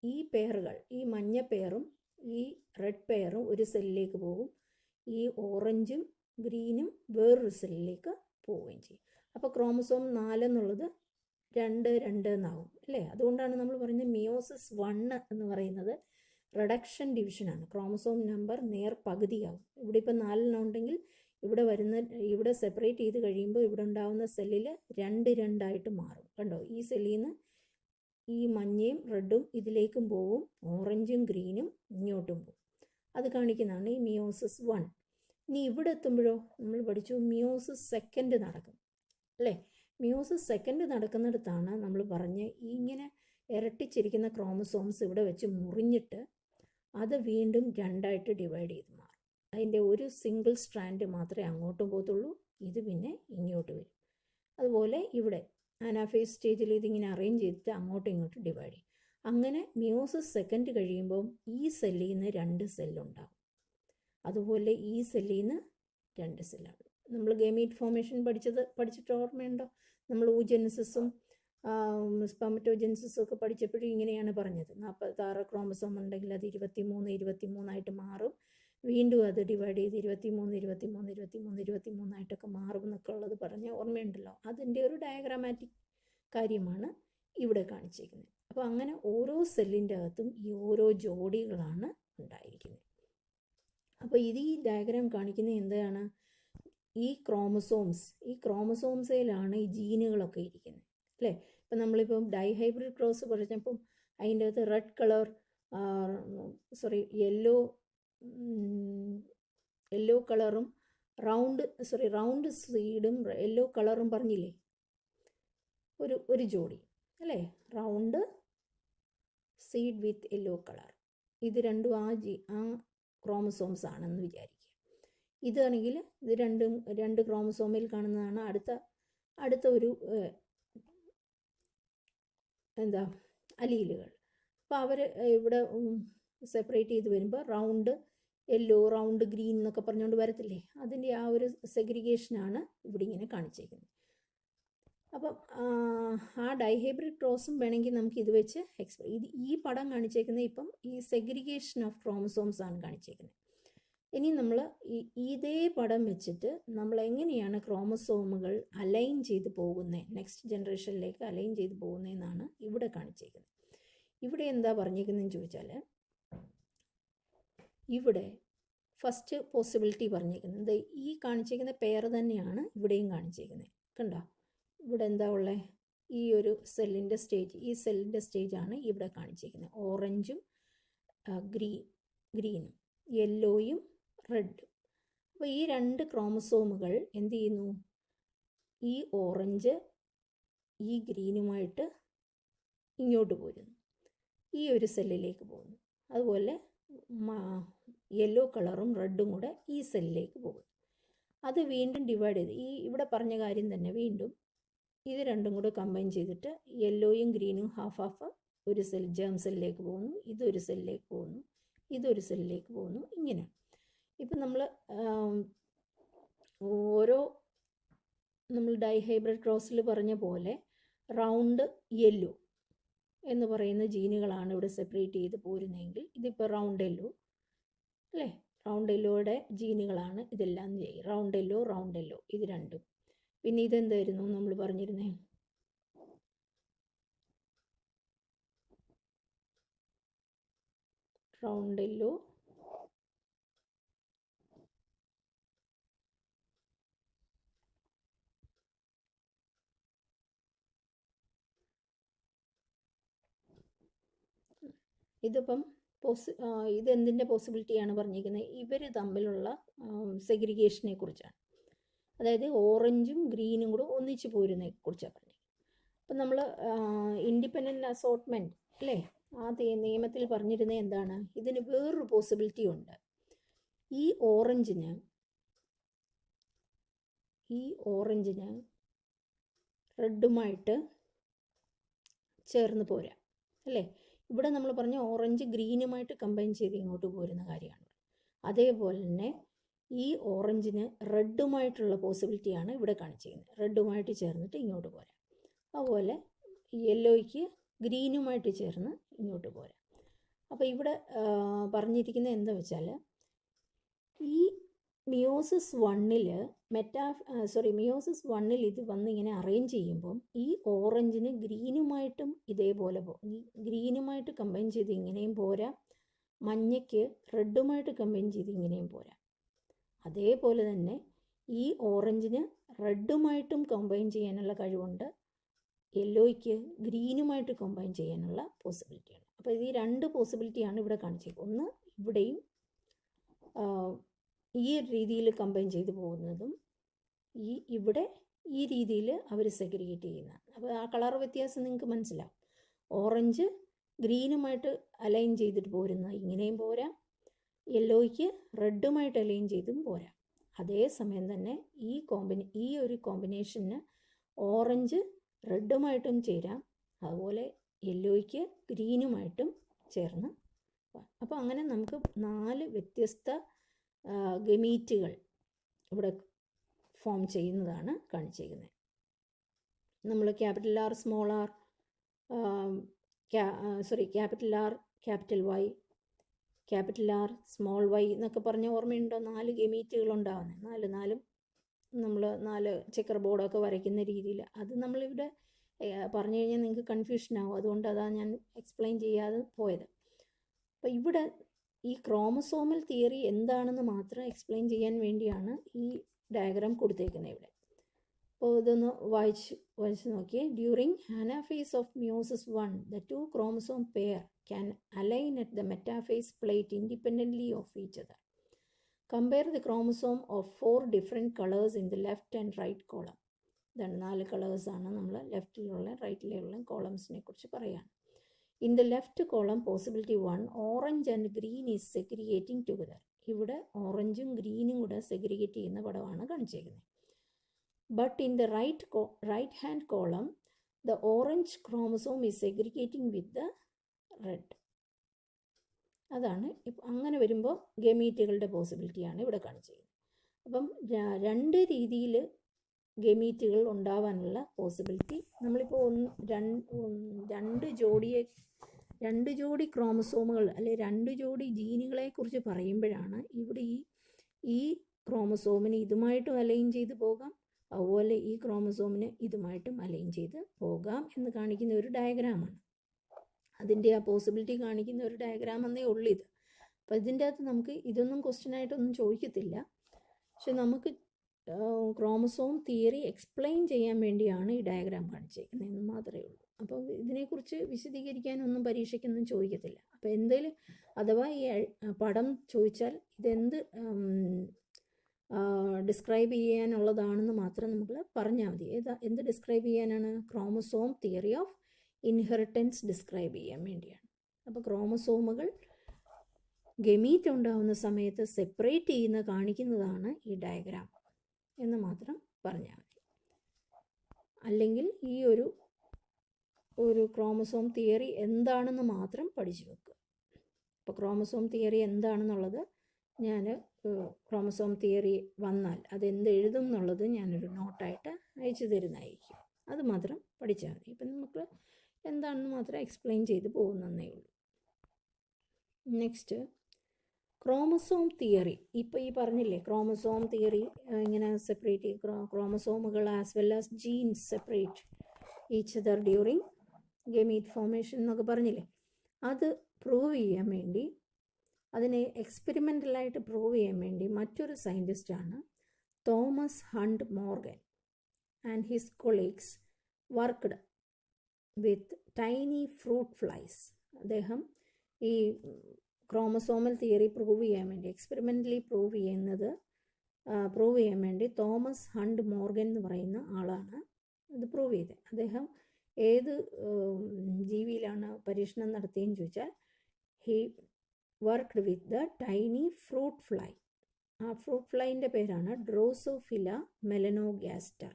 ഈ പെയറുകൾ, ഈ മഞ്ഞ പെയറും ഈ റെഡ് പെയറും ഒരു സെല്ലിലേക്ക് പോകും, ഈ ഓറഞ്ചും ഗ്രീനും വേറൊരു സെല്ലിലേക്ക് പോവുകയും ചെയ്യും. അപ്പോൾ ക്രോമസോം 4 എന്നുള്ളത് 2 എന്നാവും അല്ലേ. അതുകൊണ്ടാണ് നമ്മൾ പറയുന്നത് മിയോസിസ് 1 എന്ന് പറയുന്നത് റിഡക്ഷൻ ഡിവിഷനാണ്. ക്രോമസോം നമ്പർ പകുതിയാവും. ഇവിടെ ഇപ്പോൾ 4 ഉണ്ടെങ്കിൽ ഇവിടെ സെപ്പറേറ്റ് ചെയ്ത് കഴിയുമ്പോൾ ഇവിടെ ഉണ്ടാകുന്ന സെല്ലിൽ 2 ആയിട്ട് മാറും. കണ്ടോ, ഈ സെല്ലിൽ നിന്ന് ഈ മഞ്ഞയും റെഡും ഇതിലേക്കും പോവും, ഓറഞ്ചും ഗ്രീനും ഇങ്ങോട്ടും പോവും. അത് കാണിക്കുന്നതാണ് ഈ മിയോസിസ് 1. ഇനി ഇവിടെ എത്തുമ്പോഴോ നമ്മൾ പഠിച്ചു മിയോസിസ് 2 നടക്കും അല്ലേ. മിയോസിസ് 2 നടക്കുന്നിടത്താണ് നമ്മൾ പറഞ്ഞ് ഇങ്ങനെ ഇരട്ടിച്ചിരിക്കുന്ന ക്രോമസോംസ് ഇവിടെ വെച്ച് മുറിഞ്ഞിട്ട് അത് വീണ്ടും 2ആയിട്ട് ഡിവൈഡ് ചെയ്ത് മാറും. അതിൻ്റെ ഒരു സിംഗിൾ സ്ട്രാൻഡ് മാത്രമേ അങ്ങോട്ടും പോകത്തുള്ളൂ, ഇത് പിന്നെ ഇങ്ങോട്ട് വരും. അതുപോലെ ഇവിടെ അനാഫേസ് സ്റ്റേജിൽ ഇതിങ്ങനെ അറേഞ്ച് ചെയ്തിട്ട് അങ്ങോട്ടും ഇങ്ങോട്ടും ഡിവൈഡ് ചെയ്യും. അങ്ങനെ മിയോസിസ് 2 കഴിയുമ്പോൾ ഈ സെല്ലിൽ നിന്ന് 2 സെല്ലുണ്ടാവും. അതുപോലെ ഈ സെല്ലിൽ നിന്ന് 2 സെല്ലാണ്. നമ്മൾ ഗമീറ്റ് ഫോർമേഷൻ പഠിച്ചിട്ട് ഓർമ്മയുണ്ടോ? നമ്മൾ oogenesis-ഉം സ്പെർമറ്റോജെനിസിസും ഒക്കെ പഠിച്ചപ്പോഴും ഇങ്ങനെയാണ് പറഞ്ഞത്. 46 ക്രോമസോം ഉണ്ടെങ്കിൽ അത് 23 ആയിട്ട് മാറും, വീണ്ടും അത് ഡിവൈഡ് ചെയ്ത് 23 ആയിട്ടൊക്കെ മാറും എന്നൊക്കെ ഉള്ളത് പറഞ്ഞ് ഓർമ്മയുണ്ടല്ലോ. അതിൻ്റെ ഒരു ഡയഗ്രാമാറ്റിക് കാര്യമാണ് ഇവിടെ കാണിച്ചിരിക്കുന്നത്. അപ്പോൾ അങ്ങനെ ഓരോ സെല്ലിൻ്റെ അകത്തും ഈ ഓരോ ജോഡികളാണ് ഉണ്ടായിരിക്കുന്നത്. അപ്പോൾ ഇത് ഈ ഡയഗ്രാം കാണിക്കുന്നത് എന്താണ്? ഈ ക്രോമസോംസിലാണ് ഈ ജീനുകളൊക്കെ ഇരിക്കുന്നത് അല്ലേ. ഇപ്പം നമ്മളിപ്പം ഡൈഹൈബ്രിഡ് ക്രോസ് പറഞ്ഞപ്പം അതിൻ്റെ അകത്ത് റെഡ് കളർ യെല്ലോ കളറും റൗണ്ട് സീഡും യെല്ലോ കളറും പറഞ്ഞില്ലേ, ഒരു ജോഡി അല്ലേ. റൗണ്ട് സീഡ് വിത്ത് യെല്ലോ കളർ, ഇത് രണ്ടും ആ ക്രോമസോംസ് ആണെന്ന് വിചാരിക്കുക. ഇതാണെങ്കിൽ ഇത് 2 ക്രോമസോമിൽ കാണുന്നതാണ് അടുത്ത ഒരു അലീലുകൾ. അപ്പോൾ അവർ ഇവിടെ സെപ്പറേറ്റ് ചെയ്ത് വരുമ്പോൾ റൗണ്ട് യെല്ലോ, റൗണ്ട് ഗ്രീൻ എന്നൊക്കെ പറഞ്ഞുകൊണ്ട് വരത്തില്ലേ, അതിൻ്റെ ആ ഒരു സെഗ്രിഗേഷനാണ് ഇവിടെ ഇങ്ങനെ കാണിച്ചേക്കുന്നത്. അപ്പം ആ ഡൈഹൈബ്രിഡ് ക്രോസും വേണമെങ്കിൽ നമുക്ക് ഇത് വെച്ച് ഈ പടം കാണിച്ചേക്കുന്നത് ഇപ്പം ഈ സെഗ്രിഗേഷൻ ഓഫ് ക്രോമസോംസ് ആണ് കാണിച്ചേക്കുന്നത്. ഇനി നമ്മൾ ഇതേ പടം വെച്ചിട്ട് നമ്മൾ എങ്ങനെയാണ് ക്രോമസോമുകൾ അലൈൻ ചെയ്ത് പോകുന്നത്, നെക്സ്റ്റ് ജനറേഷനിലേക്ക് അലൈൻ ചെയ്ത് പോകുന്നതെന്നാണ് ഇവിടെ കാണിച്ചേക്കുന്നത്. ഇവിടെ എന്താ പറഞ്ഞേക്കുന്നതെന്ന് ചോദിച്ചാൽ, ഇവിടെ ഫസ്റ്റ് പോസിബിലിറ്റി പറഞ്ഞേക്കുന്നത് ഈ കാണിച്ചേക്കുന്ന പെയർ തന്നെയാണ് ഇവിടെയും കാണിച്ചേക്കുന്നത്. കണ്ടോ, ഇവിടെ എന്താ ഉള്ളത്? ഈ ഒരു സെല്ലിൻ്റെ സ്റ്റേജ്, ഈ സെല്ലിൻ്റെ സ്റ്റേജാണ് ഇവിടെ കാണിച്ചിരിക്കുന്നത്. ഓറഞ്ചും ഗ്രീനും, യെല്ലോയും റെഡും. അപ്പോൾ ഈ 2 ക്രോമസോമുകൾ എന്ത് ചെയ്യുന്നു? ഈ ഓറഞ്ച് ഈ ഗ്രീനുമായിട്ട് ഇങ്ങോട്ട് പോരുന്നു, ഈ ഒരു സെല്ലിലേക്ക് പോകുന്നു. അതുപോലെ യെല്ലോ കളറും റെഡും കൂടെ ഈ സെല്ലിലേക്ക് പോകുന്നു. അത് വീണ്ടും ഡിവൈഡ് ചെയ്ത് ഇവിടെ പറഞ്ഞ കാര്യം തന്നെ വീണ്ടും ഇത് രണ്ടും കൂടെ കമ്പൈൻ ചെയ്തിട്ട് യെല്ലോയും ഗ്രീനും ഹാഫ് ഒരു ജേം സെല്ലിലേക്ക് പോകുന്നു, ഇതൊരു സെല്ലിലേക്ക് പോകുന്നു, ഇതൊരു സെല്ലിലേക്ക് പോകുന്നു. ഇങ്ങനെ ഇപ്പം നമ്മൾ നമ്മൾ ഡൈഹൈബ്രിഡ് ക്രോസിൽ പറഞ്ഞ പോലെ റൗണ്ട് യെല്ലോ എന്ന് പറയുന്ന ജീനുകളാണ് ഇവിടെ സെപ്പറേറ്റ് ചെയ്ത് പോരുന്നതെങ്കിൽ ഇതിപ്പോൾ റൗണ്ട് യെല്ലോ അല്ലേ, റൗണ്ട് യെല്ലോയുടെ ജീനുകളാണ് ഇതെല്ലാം. റൗണ്ട് യെല്ലോ ഇത് രണ്ടും. പിന്നെ ഇതെന്തായിരുന്നു നമ്മൾ പറഞ്ഞിരുന്നേ? റൗണ്ട് യെല്ലോ, ഇതിപ്പം ഇതെന്തിൻ്റെ പോസിബിലിറ്റിയാണ് പറഞ്ഞിരിക്കുന്നത്? ഇവർ തമ്മിലുള്ള സെഗ്രിഗേഷനെ കുറിച്ചാണ്. അതായത് ഓറഞ്ചും ഗ്രീനും കൂടെ ഒന്നിച്ച് പോരുന്നതിനെ കുറിച്ചാണ് പറഞ്ഞത്. അപ്പം നമ്മൾ ഇൻഡിപെൻഡൻറ്റ് അസോർട്ട്മെൻറ്റ് അല്ലേ, ആ നിയമത്തിൽ പറഞ്ഞിരുന്നത് എന്താണ്? ഇതിന് വേറൊരു പോസിബിലിറ്റി ഉണ്ട്. ഈ ഓറഞ്ചിന് റെഡുമായിട്ട് ചേർന്ന് പോരാ അല്ലേ. ഇവിടെ നമ്മൾ പറഞ്ഞ ഓറഞ്ച് ഗ്രീനുമായിട്ട് കമ്പൈൻ ചെയ്ത് ഇങ്ങോട്ട് പോരുന്ന കാര്യമാണ്. അതേപോലെ തന്നെ ഈ ഓറഞ്ചിന് റെഡുമായിട്ടുള്ള പോസിബിലിറ്റിയാണ് ഇവിടെ കാണിച്ചിരിക്കുന്നത്. റെഡുമായിട്ട് ചേർന്നിട്ട് ഇങ്ങോട്ട് പോരാം. അതുപോലെ യെല്ലോയ്ക്ക് ഗ്രീനുമായിട്ട് ചേർന്ന് ഇങ്ങോട്ട് പോരാം. അപ്പോൾ ഇവിടെ പറഞ്ഞിരിക്കുന്നത് എന്താ വെച്ചാൽ, ഈ മിയോസിസ് 1ൽ ഇത് വന്ന് ഇങ്ങനെ അറേഞ്ച് ചെയ്യുമ്പം ഈ ഓറഞ്ചിന് ഗ്രീനുമായിട്ടും ഇതേപോലെ ഗ്രീനുമായിട്ട് കമ്പൈൻ ചെയ്ത് ഇങ്ങനെയും പോരാ, മഞ്ഞയ്ക്ക് റെഡുമായിട്ട് കമ്പൈൻ ചെയ്ത് ഇങ്ങനെയും പോരാ. അതേപോലെ തന്നെ ഈ ഓറഞ്ചിന് റെഡുമായിട്ടും കമ്പൈൻ ചെയ്യാനുള്ള കഴിവുണ്ട്, യെല്ലോയ്ക്ക് ഗ്രീനുമായിട്ട് കമ്പൈൻ ചെയ്യാനുള്ള പോസിബിലിറ്റിയാണ്. അപ്പോൾ ഈ 2 പോസിബിലിറ്റിയാണ് ഇവിടെ കാണിച്ചത്. ഒന്ന് ഇവിടെയും ഈ രീതിയിൽ കമ്പൈൻ ചെയ്ത് പോകുന്നതും ഇവിടെ ഈ രീതിയിൽ അവർ സെഗ്രിഗേറ്റ് ചെയ്യുന്നതാണ്. അപ്പോൾ ആ കളർ വ്യത്യാസം നിങ്ങൾക്ക് മനസ്സിലാവും. ഓറഞ്ച് ഗ്രീനുമായിട്ട് അലൈൻ ചെയ്തിട്ട് പോരുന്ന ഇങ്ങനെയും പോരാ, യെല്ലോയ്ക്ക് റെഡുമായിട്ട് അലൈൻ ചെയ്തും പോരാ. അതേസമയം തന്നെ ഈ ഒരു കോമ്പിനേഷന് ഓറഞ്ച് റെഡുമായിട്ടും ചേരാം, അതുപോലെ യെല്ലോയ്ക്ക് ഗ്രീനുമായിട്ടും ചേർന്ന്. അപ്പോൾ അങ്ങനെ നമുക്ക് 4 വ്യത്യസ്ത ഗമീറ്റുകൾ ഇവിടെ ഫോം ചെയ്യുന്നതാണ് കാണിച്ചിരിക്കുന്നത്. നമ്മൾ capital R, small R, capital R, capital Y, capital R, small Y എന്നൊക്കെ പറഞ്ഞ ഓർമ്മയുണ്ടോ? 4 ഗമീറ്റുകൾ ഉണ്ടാവുന്നത്. 4 നമ്മൾ 4 ചെക്കർ ബോർഡൊക്കെ വരയ്ക്കുന്ന രീതിയിൽ. അത് നമ്മളിവിടെ പറഞ്ഞു കഴിഞ്ഞാൽ നിങ്ങൾക്ക് കൺഫ്യൂഷൻ ആവും. അതുകൊണ്ട് അതാണ് ഞാൻ എക്സ്പ്ലെയിൻ ചെയ്യാതെ പോയത്. അപ്പോൾ ഇവിടെ ഈ ക്രോമസോമൽ തിയറി എന്താണെന്ന് മാത്രം എക്സ്പ്ലെയിൻ ചെയ്യാൻ വേണ്ടിയാണ് ഈ ഡയഗ്രാം കൊടുത്തേക്കുന്നത് ഇവിടെ. അപ്പോൾ ഇതൊന്ന് വായിച്ച് നോക്കിയേ. During anaphase of meiosis 1, the 2 chromosome pair can align at the metaphase plate independently of each other. Compare the chromosome of 4 different colors in the left and right column. ഇതാണ് 4 കളേഴ്സാണ് നമ്മൾ ലെഫ്റ്റിലുള്ള റൈറ്റിലുള്ള കോളംസിനെ കുറിച്ച് പറയുകയാണ്. In the left column, possibility 1, orange and green is segregating together. ഇവിടെ ഓറഞ്ചും ഗ്രീനും കൂടെ segregate ചെയ്യുന്ന പടമാണ് കാണിച്ചിരിക്കുന്നത്. But in the right hand column, the orange chromosome is segregating with the red. അതാണ് അങ്ങനെ വരുമ്പോൾ ഗമീറ്റുകളുടെ പോസിബിലിറ്റിയാണ് ഇവിടെ കാണിച്ചിരിക്കുന്നത്. അപ്പം 2 രീതിയിൽ ഗമീറ്റുകൾ ഉണ്ടാവാനുള്ള പോസിബിലിറ്റി നമ്മളിപ്പോൾ 2 ജോഡി ക്രോമസോമുകൾ അല്ലെ 2 ജോഡി ജീനുകളെ കുറിച്ച് പറയുമ്പോഴാണ് ഇവിടെ ഈ ക്രോമസോമിന് ഇതുമായിട്ടും അലൈൻ ചെയ്ത് പോകാം, അതുപോലെ ഈ ക്രോമസോമിന് ഇതുമായിട്ടും അലൈൻ ചെയ്ത് പോകാം എന്ന് കാണിക്കുന്ന ഒരു ഡയഗ്രാമാണ്. അതിൻ്റെ ആ പോസിബിലിറ്റി കാണിക്കുന്ന ഒരു ഡയഗ്രാം എന്നേ ഉള്ളൂ ഇത്. അപ്പോൾ ഇതിൻ്റെ അകത്ത് നമുക്ക് ഇതൊന്നും ക്വസ്റ്റ്യനായിട്ടൊന്നും ചോദിക്കത്തില്ല. പക്ഷെ നമുക്ക് ക്രോമസോം തിയറി എക്സ്പ്ലെയിൻ ചെയ്യാൻ വേണ്ടിയാണ് ഈ ഡയഗ്രാം കാണിച്ചേക്കുന്നതെന്ന് മാത്രമേ ഉള്ളൂ. അപ്പോൾ ഇതിനെക്കുറിച്ച് വിശദീകരിക്കാനൊന്നും പരീക്ഷയ്ക്കൊന്നും ചോദിക്കത്തില്ല. അപ്പോൾ എന്തെങ്കിലും അഥവാ ഈ പടം ചോദിച്ചാൽ ഇതെന്ത് ഡിസ്ക്രൈബ് ചെയ്യാനുള്ളതാണെന്ന് മാത്രം നമ്മൾ പറഞ്ഞാൽ മതി. എന്ത് ഡിസ്ക്രൈബ് ചെയ്യാനാണ്? Chromosome theory of inheritance describe ചെയ്യാൻ വേണ്ടിയാണ്. അപ്പോൾ ക്രോമസോമുകൾ ഗമീറ്റ് ഉണ്ടാകുന്ന സമയത്ത് സെപ്പറേറ്റ് ചെയ്യുന്ന കാണിക്കുന്നതാണ് ഈ ഡയഗ്രാം എന്ന് മാത്രം പറഞ്ഞാൽ മതി. അല്ലെങ്കിൽ ഈ ഒരു ക്രോമസോം തിയറി എന്താണെന്ന് മാത്രം പഠിച്ചു വെക്കുക. അപ്പോൾ ക്രോമസോം തിയറി എന്താണെന്നുള്ളത് ഞാൻ ക്രോമസോം തിയറി വന്നാൽ അതെന്ത് എഴുതും എന്നുള്ളത് ഞാനൊരു നോട്ടായിട്ട് അയച്ചു തരുന്നതായിരിക്കും. അത് മാത്രം പഠിച്ചാൽ മതി. ഇപ്പം നമുക്ക് എന്താണെന്ന് മാത്രം എക്സ്പ്ലെയിൻ ചെയ്ത് പോകുന്നതേ ഉള്ളൂ. Next chromosome theory. ഇപ്പോൾ ഈ പറഞ്ഞില്ലേ ക്രോമസോം തിയറി ഇങ്ങനെ സെപ്പറേറ്റ് ക്രോമസോമുകൾ as well as genes separate each other during gamete formation എന്നൊക്കെ പറഞ്ഞില്ലേ. അത് പ്രൂവ് ചെയ്യാൻ വേണ്ടി, അതിനെ എക്സ്പെരിമെൻ്റലായിട്ട് പ്രൂവ് ചെയ്യാൻ വേണ്ടി മറ്റൊരു സയൻറ്റിസ്റ്റാണ് Thomas Hunt Morgan and his colleagues worked with tiny fruit flies. അദ്ദേഹം ഈ ക്രോമസോമൽ തിയറി പ്രൂവ് ചെയ്യാൻ വേണ്ടി, എക്സ്പെരിമെൻ്റലി പ്രൂവ് ചെയ്യാൻ വേണ്ടി തോമസ് ഹണ്ട് മോർഗൻ എന്ന് പറയുന്ന ആളാണ് ഇത് പ്രൂവ് ചെയ്തത്. അദ്ദേഹം ഏത് ജീവിയിലാണ് പരീക്ഷണം നടത്തിയെന്ന് ചോദിച്ചാൽ he worked with the tiny fruit fly. ആ ഫ്രൂട്ട് ഫ്ലൈൻ്റെ പേരാണ് ഡ്രോസോഫില മെലനോഗാസ്റ്റർ.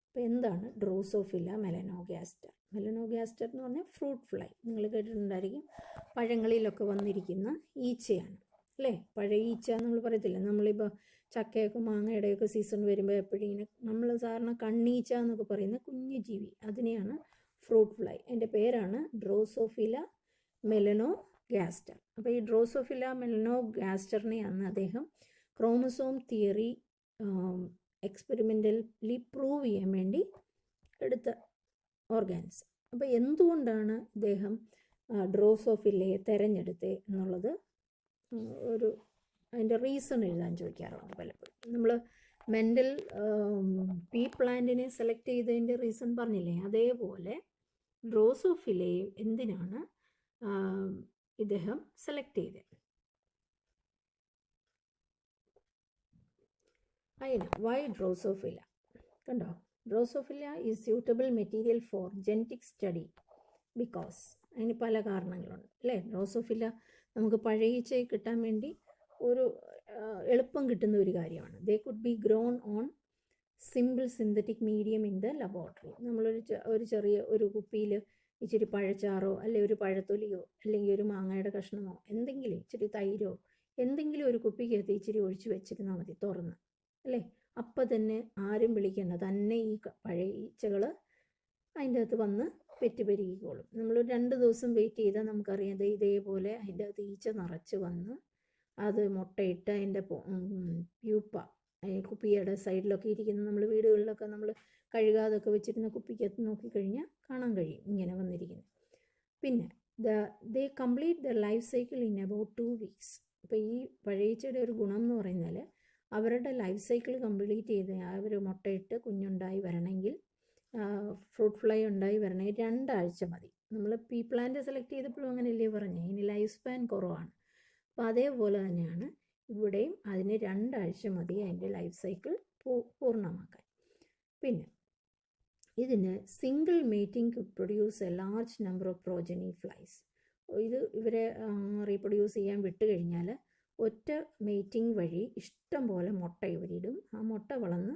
അപ്പോൾ എന്താണ് ഡ്രോസോഫില മെലനോഗാസ്റ്റർ? മെലനോഗാസ്റ്റർ എന്ന് പറഞ്ഞാൽ ഫ്രൂട്ട് ഫ്ലൈ, നിങ്ങൾ കേട്ടിട്ടുണ്ടായിരിക്കും. പഴങ്ങളിലൊക്കെ വന്നിരിക്കുന്ന ഈച്ചയാണ് അല്ലേ? പഴയ ഈച്ച നമ്മൾ പറയത്തില്ല. നമ്മളിപ്പോൾ ചക്കയൊക്കെ മാങ്ങയുടെയൊക്കെ സീസൺ വരുമ്പോൾ എപ്പോഴും ഇങ്ങനെ നമ്മൾ സാധാരണ കണ്ണീച്ച എന്നൊക്കെ പറയുന്ന കുഞ്ഞു ജീവി, അതിനെയാണ് ഫ്രൂട്ട് ഫ്ലൈ. അതിൻ്റെ പേരാണ് ഡ്രോസോഫില മെലനോഗാസ്റ്റർ. അപ്പോൾ ഈ ഡ്രോസോഫില മെലനോഗാസ്റ്ററിനെയാണ് അദ്ദേഹം ക്രോമസോം തിയറി എക്സ്പെരിമെൻ്റലി പ്രൂവ് ചെയ്യാൻ വേണ്ടി എടുത്ത ഓർഗാനിസം. അപ്പോൾ എന്തുകൊണ്ടാണ് ഇദ്ദേഹം ഡ്രോസോഫിലയെ തിരഞ്ഞെടുത്തത് എന്നുള്ളത് അതിൻ്റെ റീസൺ എഴുതാൻ ചോദിക്കാറുണ്ട് പലപ്പോഴും. നമ്മൾ മെൻ്റൽ പീ പ്ലാന്റിനെ സെലക്ട് ചെയ്തതിൻ്റെ റീസൺ പറഞ്ഞില്ലേ, അതേപോലെ ഡ്രോസോഫിലയെ എന്തിനാണ് ഇദ്ദേഹം സെലക്ട് ചെയ്തത്? അതിന് വൈ ഡ്രോസോഫില കണ്ടോ. Drosophila is suitable material for genetic study because. അതിന് പല കാരണങ്ങളുണ്ട് അല്ലേ. ഡ്രോസോഫില നമുക്ക് പഴയ ഈച്ചയെ കിട്ടാൻ വേണ്ടി ഒരു എളുപ്പം കിട്ടുന്ന ഒരു കാര്യമാണ്. They could be grown on simple synthetic medium in the laboratory. നമ്മളൊരു ചെറിയ ഒരു കുപ്പിയിൽ ഇച്ചിരി പഴച്ചാറോ അല്ലെങ്കിൽ ഒരു പഴത്തൊലിയോ അല്ലെങ്കിൽ ഒരു മാങ്ങയുടെ കഷ്ണമോ എന്തെങ്കിലും ഇച്ചിരി തൈരോ എന്തെങ്കിലും ഒരു കുപ്പിക്കകത്ത് ഇച്ചിരി ഒഴിച്ച് വെച്ചിരുന്നാൽ മതി, തുറന്ന് അല്ലേ. അപ്പം തന്നെ ആരും വിളിക്കേണ്ട, തന്നെ ഈ പഴയ ഈച്ചകൾ അതിൻ്റെ അകത്ത് വന്ന് പെറ്റുപെരുകിക്കോളും. നമ്മൾ 2 ദിവസം വെയിറ്റ് ചെയ്താൽ നമുക്കറിയാം ഇതേപോലെ അതിൻ്റെ അകത്ത് ഈച്ച നിറച്ച് വന്ന് അത് മുട്ടയിട്ട് അതിൻ്റെ പ്യൂപ്പ കുപ്പിയുടെ സൈഡിലൊക്കെ ഇരിക്കുന്ന നമ്മൾ വീടുകളിലൊക്കെ നമ്മൾ കഴുകാതൊക്കെ വെച്ചിരുന്ന കുപ്പിക്കകത്ത് നോക്കിക്കഴിഞ്ഞാൽ കാണാൻ കഴിയും ഇങ്ങനെ വന്നിരിക്കുന്നത്. പിന്നെ they complete the life cycle in about 2 weeks. അപ്പോൾ ഈ പഴയച്ചയുടെ ഒരു ഗുണം എന്ന് പറയുന്നത് അവരുടെ ലൈഫ് സൈക്കിൾ കംപ്ലീറ്റ് ചെയ്ത് അവർ മുട്ടയിട്ട് കുഞ്ഞുണ്ടായി വരണമെങ്കിൽ, ഫ്രൂട്ട് ഫ്ലൈ ഉണ്ടായി വരണമെങ്കിൽ 2 ആഴ്ച മതി. നമ്മൾ പീ പ്ലാന്റ് സെലക്ട് ചെയ്തപ്പോഴും അങ്ങനെയല്ലേ പറഞ്ഞത്, ഇനി ലൈഫ് സ്പാൻ കുറവാണ്. അപ്പോൾ അതേപോലെ തന്നെയാണ് ഇവിടെയും, അതിന് 2 ആഴ്ച മതി അതിൻ്റെ ലൈഫ് സൈക്കിൾ പൂർണ്ണമാക്കാൻ. പിന്നെ ഇതിന് single meeting could produce A large number of progeny flies. ഇവരെ റീപ്രൊഡ്യൂസ് ചെയ്യാൻ വിട്ട് കഴിഞ്ഞാൽ ഒറ്റ മീറ്റിംഗ് വഴി ഇഷ്ടം പോലെ മുട്ട ഇവരിടും. ആ മുട്ട വളർന്ന്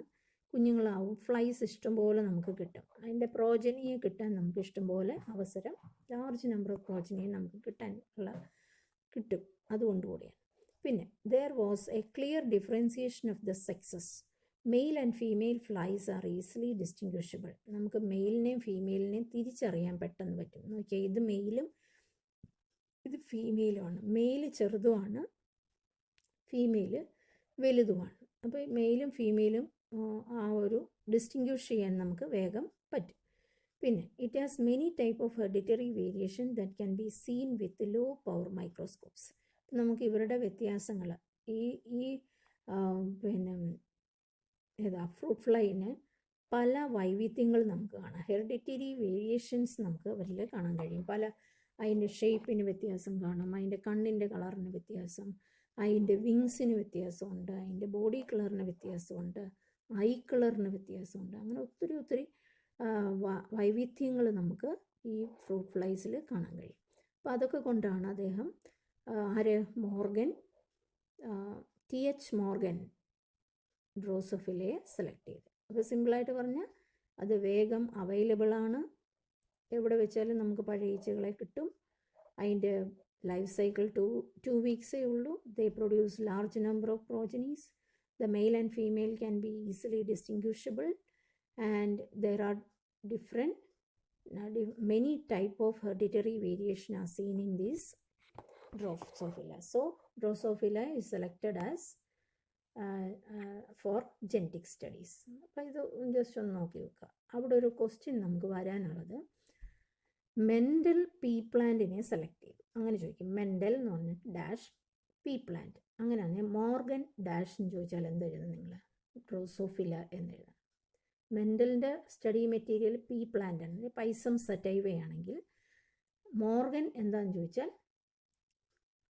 കുഞ്ഞുങ്ങളാവും. ഫ്ലൈസ് ഇഷ്ടം പോലെ നമുക്ക് കിട്ടും. അതിൻ്റെ പ്രോജനിയെ കിട്ടാൻ നമുക്ക് ഇഷ്ടം പോലെ അവസരം, ലാർജ് നമ്പർ ഓഫ് പ്രോജനിയെ നമുക്ക് കിട്ടും. അതുകൊണ്ടുകൂടിയാണ്. പിന്നെ there was a clear differentiation of the sexes. Male and female flies are easily distinguishable. നമുക്ക് മെയിലിനെയും ഫീമെയിലിനെയും തിരിച്ചറിയാൻ പെട്ടെന്ന് പറ്റും. നോക്കിയാൽ ഇത് മെയിലും ഇത് ഫീമെയിലുമാണ്. Mail ചെറുതുമാണ്, female വലുതുമാണ്. അപ്പോൾ മെയിലും ഫീമെയിലും ആ ഒരു ഡിസ്റ്റിങ്വിഷ് ചെയ്യാൻ നമുക്ക് വേഗം പറ്റും. പിന്നെ it has many type of hereditary variation that can be seen with low power microscopes. നമുക്ക് ഇവരുടെ വ്യത്യാസങ്ങൾ ഈ പിന്നെ ഫ്രൂട്ട് ഫ്ലൈന് പല വൈവിധ്യങ്ങൾ നമുക്ക് കാണാം. ഹെറിഡിറ്ററി വേരിയേഷൻസ് നമുക്ക് അവരിൽ കാണാൻ കഴിയും. അതിൻ്റെ ഷേപ്പിന് വ്യത്യാസം കാണും, അതിൻ്റെ കണ്ണിൻ്റെ കളറിന് വ്യത്യാസം, അതിൻ്റെ വിങ്സിന് വ്യത്യാസമുണ്ട്, അതിൻ്റെ ബോഡി കളറിന് വ്യത്യാസമുണ്ട്, ഐ കളറിന് വ്യത്യാസമുണ്ട്. അങ്ങനെ ഒത്തിരി വൈവിധ്യങ്ങൾ നമുക്ക് ഈ ഫ്രൂട്ട് ഫ്ലൈസിൽ കാണാൻ കഴിയും. അപ്പോൾ അതൊക്കെ കൊണ്ടാണ് അദ്ദേഹം മോർഗൻ TH മോർഗൻ ഡ്രോസോഫിലയെ സെലക്ട് ചെയ്തത്. അപ്പോൾ സിമ്പിളായിട്ട് പറഞ്ഞാൽ അത് വേഗം അവൈലബിളാണ്, എവിടെ വെച്ചാലും നമുക്ക് പഴയ ഈച്ചകളെ കിട്ടും. അതിൻ്റെ ലൈഫ് സൈക്കിൾ 2 വീക്സേ ഉള്ളൂ. ദേ produce large number of progenies. The male and female can be easily distinguishable, and there are many type of hereditary variation are seen in this Drosophila. So Drosophila is selected as for genetic studies. അപ്പോൾ ഇത് just ഒന്ന് നോക്കി വെക്കുക. അവിടെ ഒരു question നമുക്ക് വരാനുള്ളത്, Mendel P പ്ലാന്റിനെ select ചെയ്തു. അങ്ങനെ ചോദിക്കും, മെൻഡൽ എന്ന് പറഞ്ഞിട്ട് ഡാഷ് പീ പ്ലാന്റ്. അങ്ങനെയാണ് മോർഗൻ ഡാഷ് എന്ന് ചോദിച്ചാൽ എന്തെഴുതും നിങ്ങൾ? ഡ്രോസോഫില എന്നെഴുതാം. മെൻഡലിൻ്റെ സ്റ്റഡി മെറ്റീരിയൽ പീ പ്ലാന്റ് ആണ്, പൈസം സറ്റൈവയാണെങ്കിൽ മോർഗൻ എന്താണെന്ന് ചോദിച്ചാൽ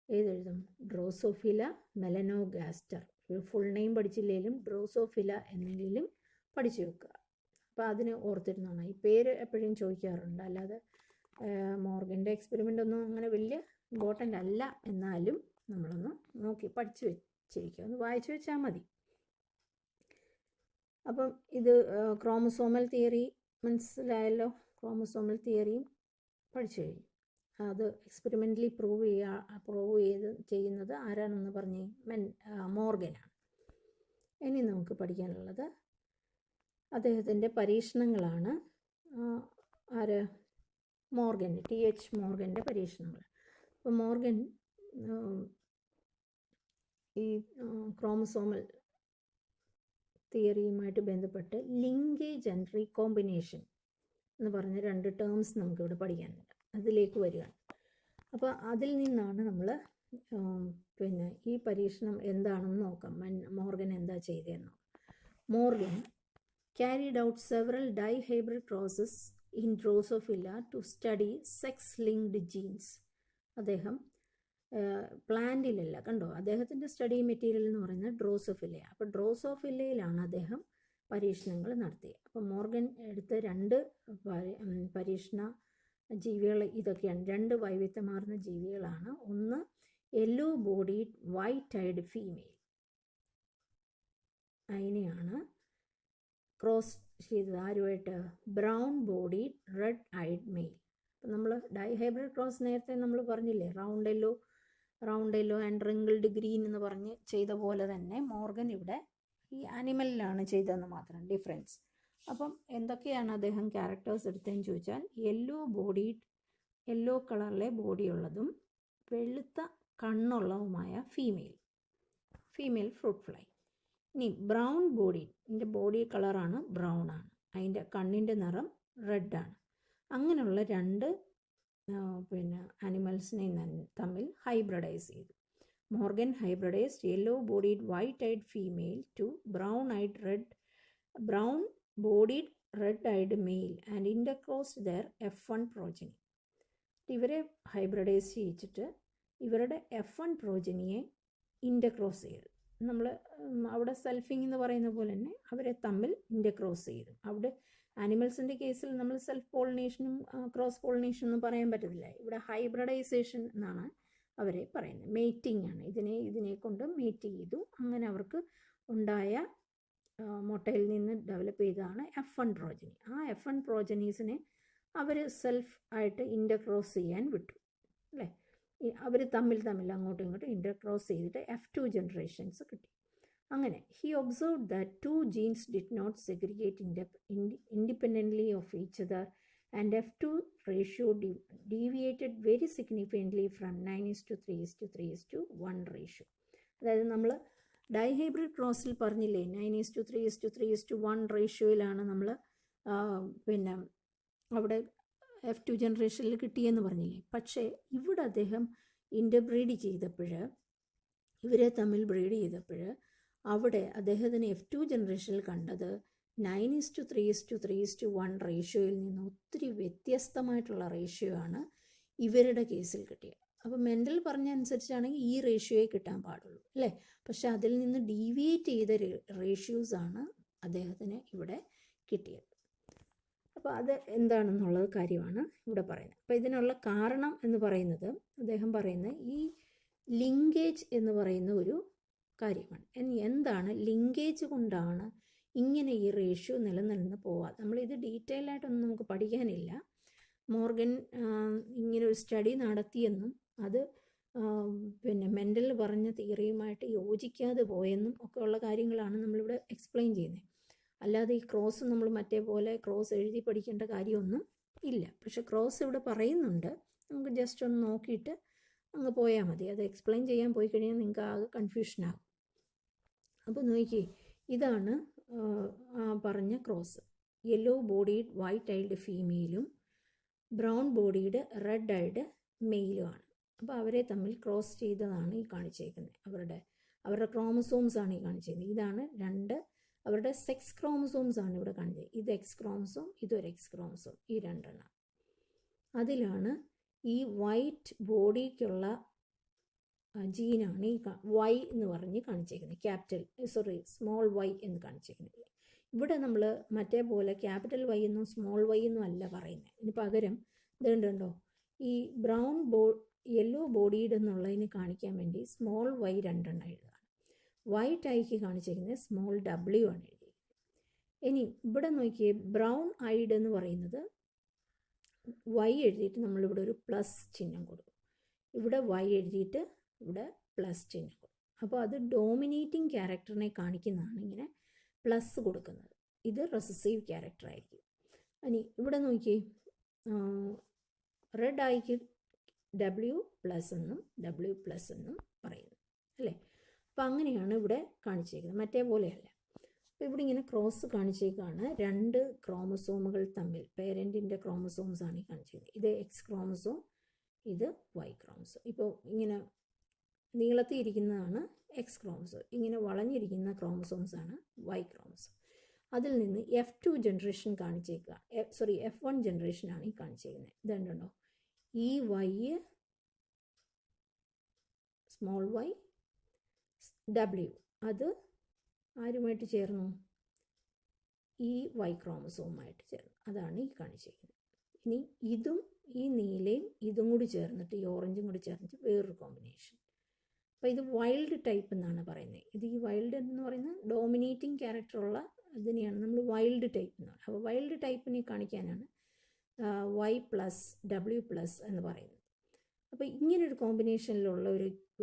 ഏതെഴുതും? ഡ്രോസോഫില മെലനോഗാസ്റ്റർ. ഫുൾ നെയിം പഠിച്ചില്ലെങ്കിലും ഡ്രോസോഫില എന്നെങ്കിലും പഠിച്ചു വെക്കുക. അപ്പോൾ അതിന് ഓർത്തിരുന്നതാണ്. ഈ പേര് എപ്പോഴും ചോദിക്കാറുണ്ട്, അല്ലാതെ മോർഗൻ്റെ എക്സ്പെരിമെൻ്റ് ഒന്നും അങ്ങനെ വലിയ ഇമ്പോർട്ടൻ്റ് അല്ല, എന്നാലും നമ്മളൊന്ന് നോക്കി പഠിച്ചു വെച്ചിരിക്കുക, ഒന്ന് വായിച്ചു വെച്ചാൽ മതി. അപ്പം ഇത് ക്രോമസോമൽ തിയറി മനസ്സിലായല്ലോ. ക്രോമസോമൽ തിയറിയും പഠിച്ചു കഴിഞ്ഞു. അത് എക്സ്പെരിമെൻ്റലി പ്രൂവ് ചെയ്യുന്നത് ആരാണെന്ന് പറഞ്ഞ് മോർഗനാണ്. ഇനി നമുക്ക് പഠിക്കാനുള്ളത് അദ്ദേഹത്തിൻ്റെ പരീക്ഷണങ്ങളാണ്. മോർഗൻ, TH മോർഗൻ്റെ പരീക്ഷണങ്ങൾ. അപ്പോൾ മോർഗൻ ഈ ക്രോമസോമൽ തിയറിയുമായിട്ട് ബന്ധപ്പെട്ട് ലിങ്കേജ് ആൻഡ് റീകോമ്പിനേഷൻ എന്ന് പറഞ്ഞ 2 ടേംസ് നമുക്കിവിടെ പഠിക്കാനുണ്ട്. അതിലേക്ക് വരികയാണ്. അപ്പോൾ അതിൽ നിന്നാണ് നമ്മൾ ഈ പരീക്ഷണം എന്താണെന്ന് നോക്കാം. മോർഗൻ എന്താ ചെയ്തതെന്ന്. Morgan carried out several dihybrid processes in Drosophila to study sex-linked genes. അദ്ദേഹം പ്ലാന്റിലല്ല, കണ്ടോ, അദ്ദേഹത്തിൻ്റെ സ്റ്റഡി മെറ്റീരിയൽ എന്ന് പറയുന്നത് ഡ്രോസോഫില. അപ്പോൾ ഡ്രോസോഫിലയിലാണ് അദ്ദേഹം പരീക്ഷണങ്ങൾ നടത്തിയത്. അപ്പോൾ മോർഗൻ എടുത്ത 2 പരീക്ഷണ ജീവികൾ ഇതൊക്കെയാണ്. 2 വൈവിധ്യമാർന്ന ജീവികളാണ്. ഒന്ന് yellow bodied white eyed female, അതിനെയാണ് ക്രോസ് ചെയ്തത് ആരുമായിട്ട്? Brown bodied red eyed male. അപ്പം നമ്മൾ ഡൈഹൈബ്രിഡ് ക്രോസ് നേരത്തെ നമ്മൾ പറഞ്ഞില്ലേ, round yellow and wrinkled green എന്ന് പറഞ്ഞ് ചെയ്ത പോലെ തന്നെ മോർഗൻ ഇവിടെ ഈ ആനിമലിലാണ് ചെയ്തതെന്ന് മാത്രം ഡിഫറൻസ്. അപ്പം എന്തൊക്കെയാണ് അദ്ദേഹം ക്യാരക്ടേഴ്സ് എടുത്തതെന്ന് ചോദിച്ചാൽ, യെല്ലോ കളറിലെ ബോഡിയുള്ളതും വെളുത്ത കണ്ണുള്ളതുമായ ഫീമെയിൽ ഫ്രൂട്ട് ഫ്ലൈ. ഇനി ബ്രൗൺ ബോഡിൻ്റെ ബോഡി കളറാണ് ബ്രൗൺ ആണ്, അതിൻ്റെ കണ്ണിൻ്റെ നിറം റെഡാണ്. അങ്ങനെയുള്ള 2 ആനിമൽസിനെ തമ്മിൽ ഹൈബ്രിഡൈസ് ചെയ്തു. Morgan hybridised yellow bodied white eyed female to brown bodied red eyed male and intercrossed their F1 progeny. ഇവരെ ഹൈബ്രിഡൈസ് ചെയ്യിച്ചിട്ട് ഇവരുടെ F1 പ്രോജനിയെ ഇൻ്റർക്രോസ് ചെയ്തു. നമ്മൾ അവിടെ സെൽഫിങ് എന്ന് പറയുന്ന പോലെ തന്നെ അവരെ തമ്മിൽ ഇൻ്റർക്രോസ് ചെയ്തു. അവിടെ ആനിമൽസിൻ്റെ കേസിൽ നമ്മൾ സെൽഫ് പോളിനേഷനും ക്രോസ് പോളിനേഷനും ഒന്നും പറയാൻ പറ്റത്തില്ല. ഇവിടെ ഹൈബ്രിഡൈസേഷൻ എന്നാണ് അവരെ പറയുന്നത്. മേറ്റിംഗ് ആണ്. ഇതിനെ കൊണ്ട് മേറ്റ് ചെയ്തു. അങ്ങനെ അവർക്ക് ഉണ്ടായ മുട്ടയിൽ നിന്ന് ഡെവലപ്പ് ചെയ്തതാണ് F1 പ്രോജനി. ആ F1 പ്രോജനീസിനെ അവർ സെൽഫ് ആയിട്ട് ഇൻ്റർക്രോസ് ചെയ്യാൻ വിട്ടു, അല്ലേ? അവർ തമ്മിൽ അങ്ങോട്ടും ഇങ്ങോട്ടും ഇൻ്റർക്രോസ് ചെയ്തിട്ട് F2 ജനറേഷൻസ് കിട്ടി. അങ്ങനെ he observed that 2 genes did not segregate independently of each other and F2 ratio deviated very significantly from 9:3:3:1 ratio. അതായത് നമ്മൾ ഡൈഹൈബ്രിഡ് ക്രോസിൽ പറഞ്ഞില്ലേ 9:3:3:1 റേഷ്യോയിലാണ് നമ്മൾ അവിടെ F2 ജനറേഷനിൽ കിട്ടിയെന്ന് പറഞ്ഞില്ലേ. പക്ഷേ ഇവിടെ അദ്ദേഹം ഇവരെ തമ്മിൽ ബ്രീഡ് ചെയ്തപ്പോൾ അവിടെ അദ്ദേഹത്തിന് F2 ജനറേഷനിൽ കണ്ടത് 9:3:3:1 റേഷ്യോയിൽ നിന്ന് ഒത്തിരി വ്യത്യസ്തമായിട്ടുള്ള റേഷ്യോ ആണ് ഇവരുടെ കേസിൽ കിട്ടിയത്. അപ്പോൾ മെൻഡൽ പറഞ്ഞ അനുസരിച്ചാണെങ്കിൽ ഈ റേഷ്യോയെ കിട്ടാൻ പാടുള്ളൂ അല്ലേ? പക്ഷെ അതിൽ നിന്ന് ഡീവിയേറ്റ് ചെയ്ത റേഷ്യോസാണ് അദ്ദേഹത്തിന് ഇവിടെ കിട്ടിയത്. അപ്പോൾ അത് എന്താണെന്നുള്ളത് കാര്യമാണ് ഇവിടെ പറയുന്നത്. അപ്പോൾ ഇതിനുള്ള കാരണം എന്ന് പറയുന്നത് അദ്ദേഹം പറയുന്നത് ഈ ലിങ്കേജ് എന്ന് പറയുന്ന ഒരു കാര്യമാണ്. എന്താണ് ലിങ്കേജ് കൊണ്ടാണ് ഇങ്ങനെ ഈ റേഷ്യോ നിലനിന്ന് പോവാതെ? നമ്മളിത് ഡീറ്റെയിൽ ആയിട്ടൊന്നും നമുക്ക് പഠിക്കാനില്ല. മോർഗൻ ഇങ്ങനെ ഒരു സ്റ്റഡി നടത്തിയെന്നും അത് പിന്നെ മെൻഡൽ പറഞ്ഞ തിയറിയുമായിട്ട് യോജിക്കാതെ പോയെന്നും ഒക്കെ ഉള്ള കാര്യങ്ങളാണ് നമ്മളിവിടെ എക്സ്പ്ലെയിൻ ചെയ്യുന്നത്. അല്ലാതെ ഈ ക്രോസ് നമ്മൾ മറ്റേ പോലെ ക്രോസ് എഴുതി പഠിക്കേണ്ട കാര്യമൊന്നും ഇല്ല. പക്ഷെ ക്രോസ് ഇവിടെ പറയുന്നുണ്ട്, നമുക്ക് ജസ്റ്റ് ഒന്ന് നോക്കിയിട്ട് അങ്ങ് പോയാൽ മതി. അത് എക്സ്പ്ലെയിൻ ചെയ്യാൻ പോയി കഴിഞ്ഞാൽ നിങ്ങൾക്ക് ആകെ കൺഫ്യൂഷനാകും. അപ്പോൾ നോക്കി, ഇതാണ് പറഞ്ഞ cross. Yellow bodied white eyed ഫീമെയിലും ബ്രൗൺ ബോഡീഡ് റെഡ് ഐഡ് മെയിലുമാണ്. അപ്പോൾ അവരെ തമ്മിൽ ക്രോസ് ചെയ്തതാണ് ഈ കാണിച്ചേക്കുന്നത്. അവരുടെ ക്രോമസോംസ് ആണ് ഈ കാണിച്ചേക്കുന്നത്. ഇതാണ് അവരുടെ സെക്സ് ക്രോമസോംസ് ആണ് ഇവിടെ കാണിച്ചത്. ഇത് എക്സ് ക്രോമസോം, ഇതൊരു എക്സ് ക്രോമസോം, ഈ രണ്ടെണ്ണം. അതിലാണ് ഈ വൈറ്റ് ബോഡിക്കുള്ള ജീനാണ് ഈ വൈ എന്ന് പറഞ്ഞ് കാണിച്ചേക്കുന്നത്. സ്മോൾ വൈ എന്ന് കാണിച്ചേക്കുന്നത്. ഇവിടെ നമ്മൾ മറ്റേ പോലെ ക്യാപിറ്റൽ വൈ എന്നും സ്മോൾ വൈ എന്നും അല്ല പറയുന്നത്. ഇതിന് പകരം ഇതുണ്ടോ, ഈ യെല്ലോ ബോഡീഡ് എന്നുള്ളതിന് കാണിക്കാൻ വേണ്ടി സ്മോൾ വൈ രണ്ടെണ്ണം എഴുതുകയാണ്. വൈറ്റ് ഐക്ക് കാണിച്ചിരിക്കുന്നത് സ്മോൾ ഡബ്ല്യു ആണ് എഴുതിയത്. ഇനി ഇവിടെ നോക്കിയേ, ബ്രൗൺ ഐഡ് എന്ന് പറയുന്നത് വൈ എഴുതിയിട്ട് നമ്മളിവിടെ ഒരു പ്ലസ് ചിഹ്നം കൊടുക്കും. ഇവിടെ വൈ എഴുതിയിട്ട് ഇവിടെ പ്ലസ് ചിഹ്നം കൊടുക്കും. അപ്പോൾ അത് ഡോമിനേറ്റിംഗ് ക്യാരക്ടറിനെ കാണിക്കുന്നതാണ് ഇങ്ങനെ പ്ലസ് കൊടുക്കുന്നത്. ഇത് റെസസീവ് ക്യാരക്ടർ ആയിരിക്കും. ഇനി ഇവിടെ നോക്കിയേ, റെഡ് ഐക്ക് ഡബ്ല്യു പ്ലസ് എന്നും ഡബ്ല്യു പ്ലസ് എന്നും പറയുന്നു അല്ലേ? അപ്പോൾ അങ്ങനെയാണ് ഇവിടെ കാണിച്ചേക്കുന്നത്, മറ്റേ പോലെയല്ല. അപ്പോൾ ഇവിടെ ഇങ്ങനെ ക്രോസ് കാണിച്ചേക്കാണ്. രണ്ട് ക്രോമസോമുകൾ തമ്മിൽ, പേരൻറ്റിൻ്റെ ക്രോമസോംസ് ആണ് ഈ കാണിച്ചിരിക്കുന്നത്. ഇത് എക്സ് ക്രോമസോം, ഇത് വൈ ക്രോമസോം. ഇപ്പോൾ ഇങ്ങനെ നീളത്തിൽ ഇരിക്കുന്നതാണ് എക്സ് ക്രോമസോം, ഇങ്ങനെ വളഞ്ഞിരിക്കുന്ന ക്രോമസോംസ് ആണ് വൈ ക്രോമസോം. അതിൽ നിന്ന് F2 ജനറേഷൻ കാണിച്ചേക്കുക, F1 ജനറേഷനാണ് ഈ കാണിച്ചേക്കുന്നത്. ഇതുണ്ടോ, ഈ വൈ സ്മോൾ വൈ ഡബ്ല്യു, അത് ആരുമായിട്ട് ചേർന്നു? ഈ വൈ ക്രോമസോമുമായിട്ട് ചേർന്നു. അതാണ് ഈ കാണിച്ചേക്കുന്നത്. ഇനി ഇതും ഈ നീലയും ഇതും കൂടി ചേർന്നിട്ട്, ഈ ഓറഞ്ചും കൂടി ചേർന്നിട്ട് വേറൊരു കോമ്പിനേഷൻ. അപ്പോൾ ഇത് വൈൽഡ് ടൈപ്പ് എന്നാണ് പറയുന്നത്. ഇത് ഈ വൈൽഡ് എന്ന് പറയുന്നത് ഡോമിനേറ്റിംഗ് ക്യാരക്ടറുള്ള ഇതിനെയാണ് നമ്മൾ വൈൽഡ് ടൈപ്പ് എന്ന് പറയുന്നത്. അപ്പോൾ വൈൽഡ് ടൈപ്പിനെ കാണിക്കാനാണ് വൈ പ്ലസ് ഡബ്ല്യു പ്ലസ് എന്ന് പറയുന്നത്. അപ്പോൾ ഇങ്ങനൊരു കോമ്പിനേഷനിലുള്ള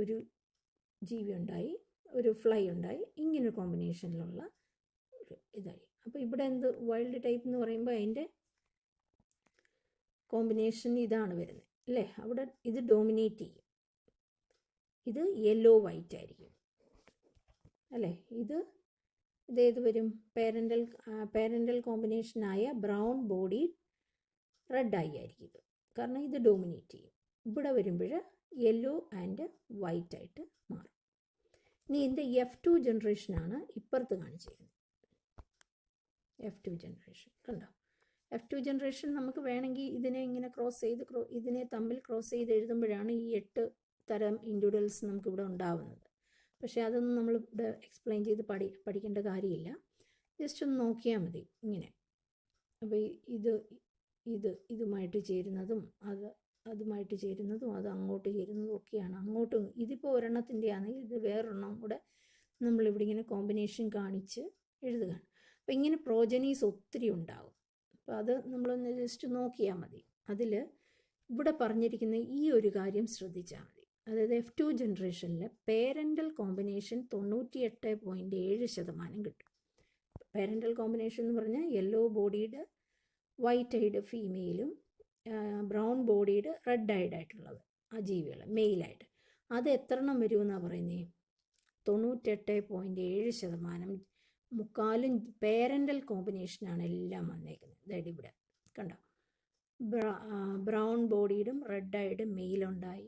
ഒരു ജീവി ഉണ്ടായി, ഒരു ഫ്ലൈ ഉണ്ടായി, ഇങ്ങനൊരു കോമ്പിനേഷനിലുള്ള ഒരു ഇതായി. അപ്പോൾ ഇവിടെ വൈൽഡ് ടൈപ്പ് എന്ന് പറയുമ്പോൾ അതിൻ്റെ കോമ്പിനേഷൻ ഇതാണ് വരുന്നത് അല്ലേ? അവിടെ ഇത് ഡോമിനേറ്റ് ചെയ്യും. ഇത് യെല്ലോ വൈറ്റ് ആയിരിക്കും അല്ലേ? ഇതേത് വരും? പേരൻ്റൽ കോമ്പിനേഷനായ ബ്രൗൺ ബോഡി റെഡ് ഐ ആയിരിക്കും ഇത്, കാരണം ഇത് ഡോമിനേറ്റ് ചെയ്യും. ഇവിടെ വരുമ്പോൾ യെല്ലോ ആൻഡ് വൈറ്റ് ആയിട്ട് മാറും. ഇനി ഇതിൻ്റെ F2 ജനറേഷനാണ് ഇപ്പുറത്ത് കാണിച്ചിരിക്കുന്നത്. F2 ജനറേഷൻ കണ്ടോ? F2 ജനറേഷൻ നമുക്ക് വേണമെങ്കിൽ ഇതിനെ ഇങ്ങനെ ഇതിനെ തമ്മിൽ ക്രോസ് ചെയ്ത് എഴുതുമ്പോഴാണ് ഈ 8 തരം ഇൻഡിവിജ്വൽസ് നമുക്കിവിടെ ഉണ്ടാവുന്നത്. പക്ഷേ അതൊന്നും നമ്മളിവിടെ എക്സ്പ്ലെയിൻ ചെയ്ത് പഠിക്കേണ്ട കാര്യമില്ല. ജസ്റ്റ് ഒന്ന് നോക്കിയാൽ മതി ഇങ്ങനെ. അപ്പോൾ ഇതുമായിട്ട് ചേരുന്നതും അതുമായിട്ട് ചേരുന്നതും അത് അങ്ങോട്ട് ചേരുന്നതും ഒക്കെയാണ്. അങ്ങോട്ടും ഇതിപ്പോൾ ഒരെണ്ണത്തിൻ്റെ ആണെങ്കിൽ ഇത് വേറൊരെണ്ണം കൂടെ നമ്മളിവിടെ ഇങ്ങനെ കോമ്പിനേഷൻ കാണിച്ച് എഴുതുകയാണ്. അപ്പോൾ ഇങ്ങനെ പ്രോജനീസ് ഒത്തിരി ഉണ്ടാവും. അപ്പോൾ അത് നമ്മളൊന്ന് ജസ്റ്റ് നോക്കിയാൽ മതി. അതിൽ ഇവിടെ പറഞ്ഞിരിക്കുന്ന ഈ ഒരു കാര്യം ശ്രദ്ധിച്ചാൽ മതി. അതായത് F2 ജനറേഷനിൽ പേരൻ്റൽ കോമ്പിനേഷൻ 98.7% കിട്ടും. പേരൻ്റൽ കോമ്പിനേഷൻ എന്ന് പറഞ്ഞാൽ യെല്ലോ ബോഡീഡ് വൈറ്റ് ഐഡ് ഫീമെയിലും ബ്രൗൺ ബോഡീഡ് റെഡ് ഐഡ് ആയിട്ടുള്ളത് ആ ജീവികൾ മെയിലായിട്ട്. അത് എത്ര എണ്ണം വരുമെന്നാണ് പറയുന്നത്? 98.7%. മുക്കാലും പേരൻ്റൽ കോമ്പിനേഷനാണ് എല്ലാം വന്നേക്കുന്നത്. അതായത് ഇവിടെ കണ്ടോ, ബ്രൗൺ ബോഡീഡും റെഡ് ഐഡ് മെയിലുണ്ടായി,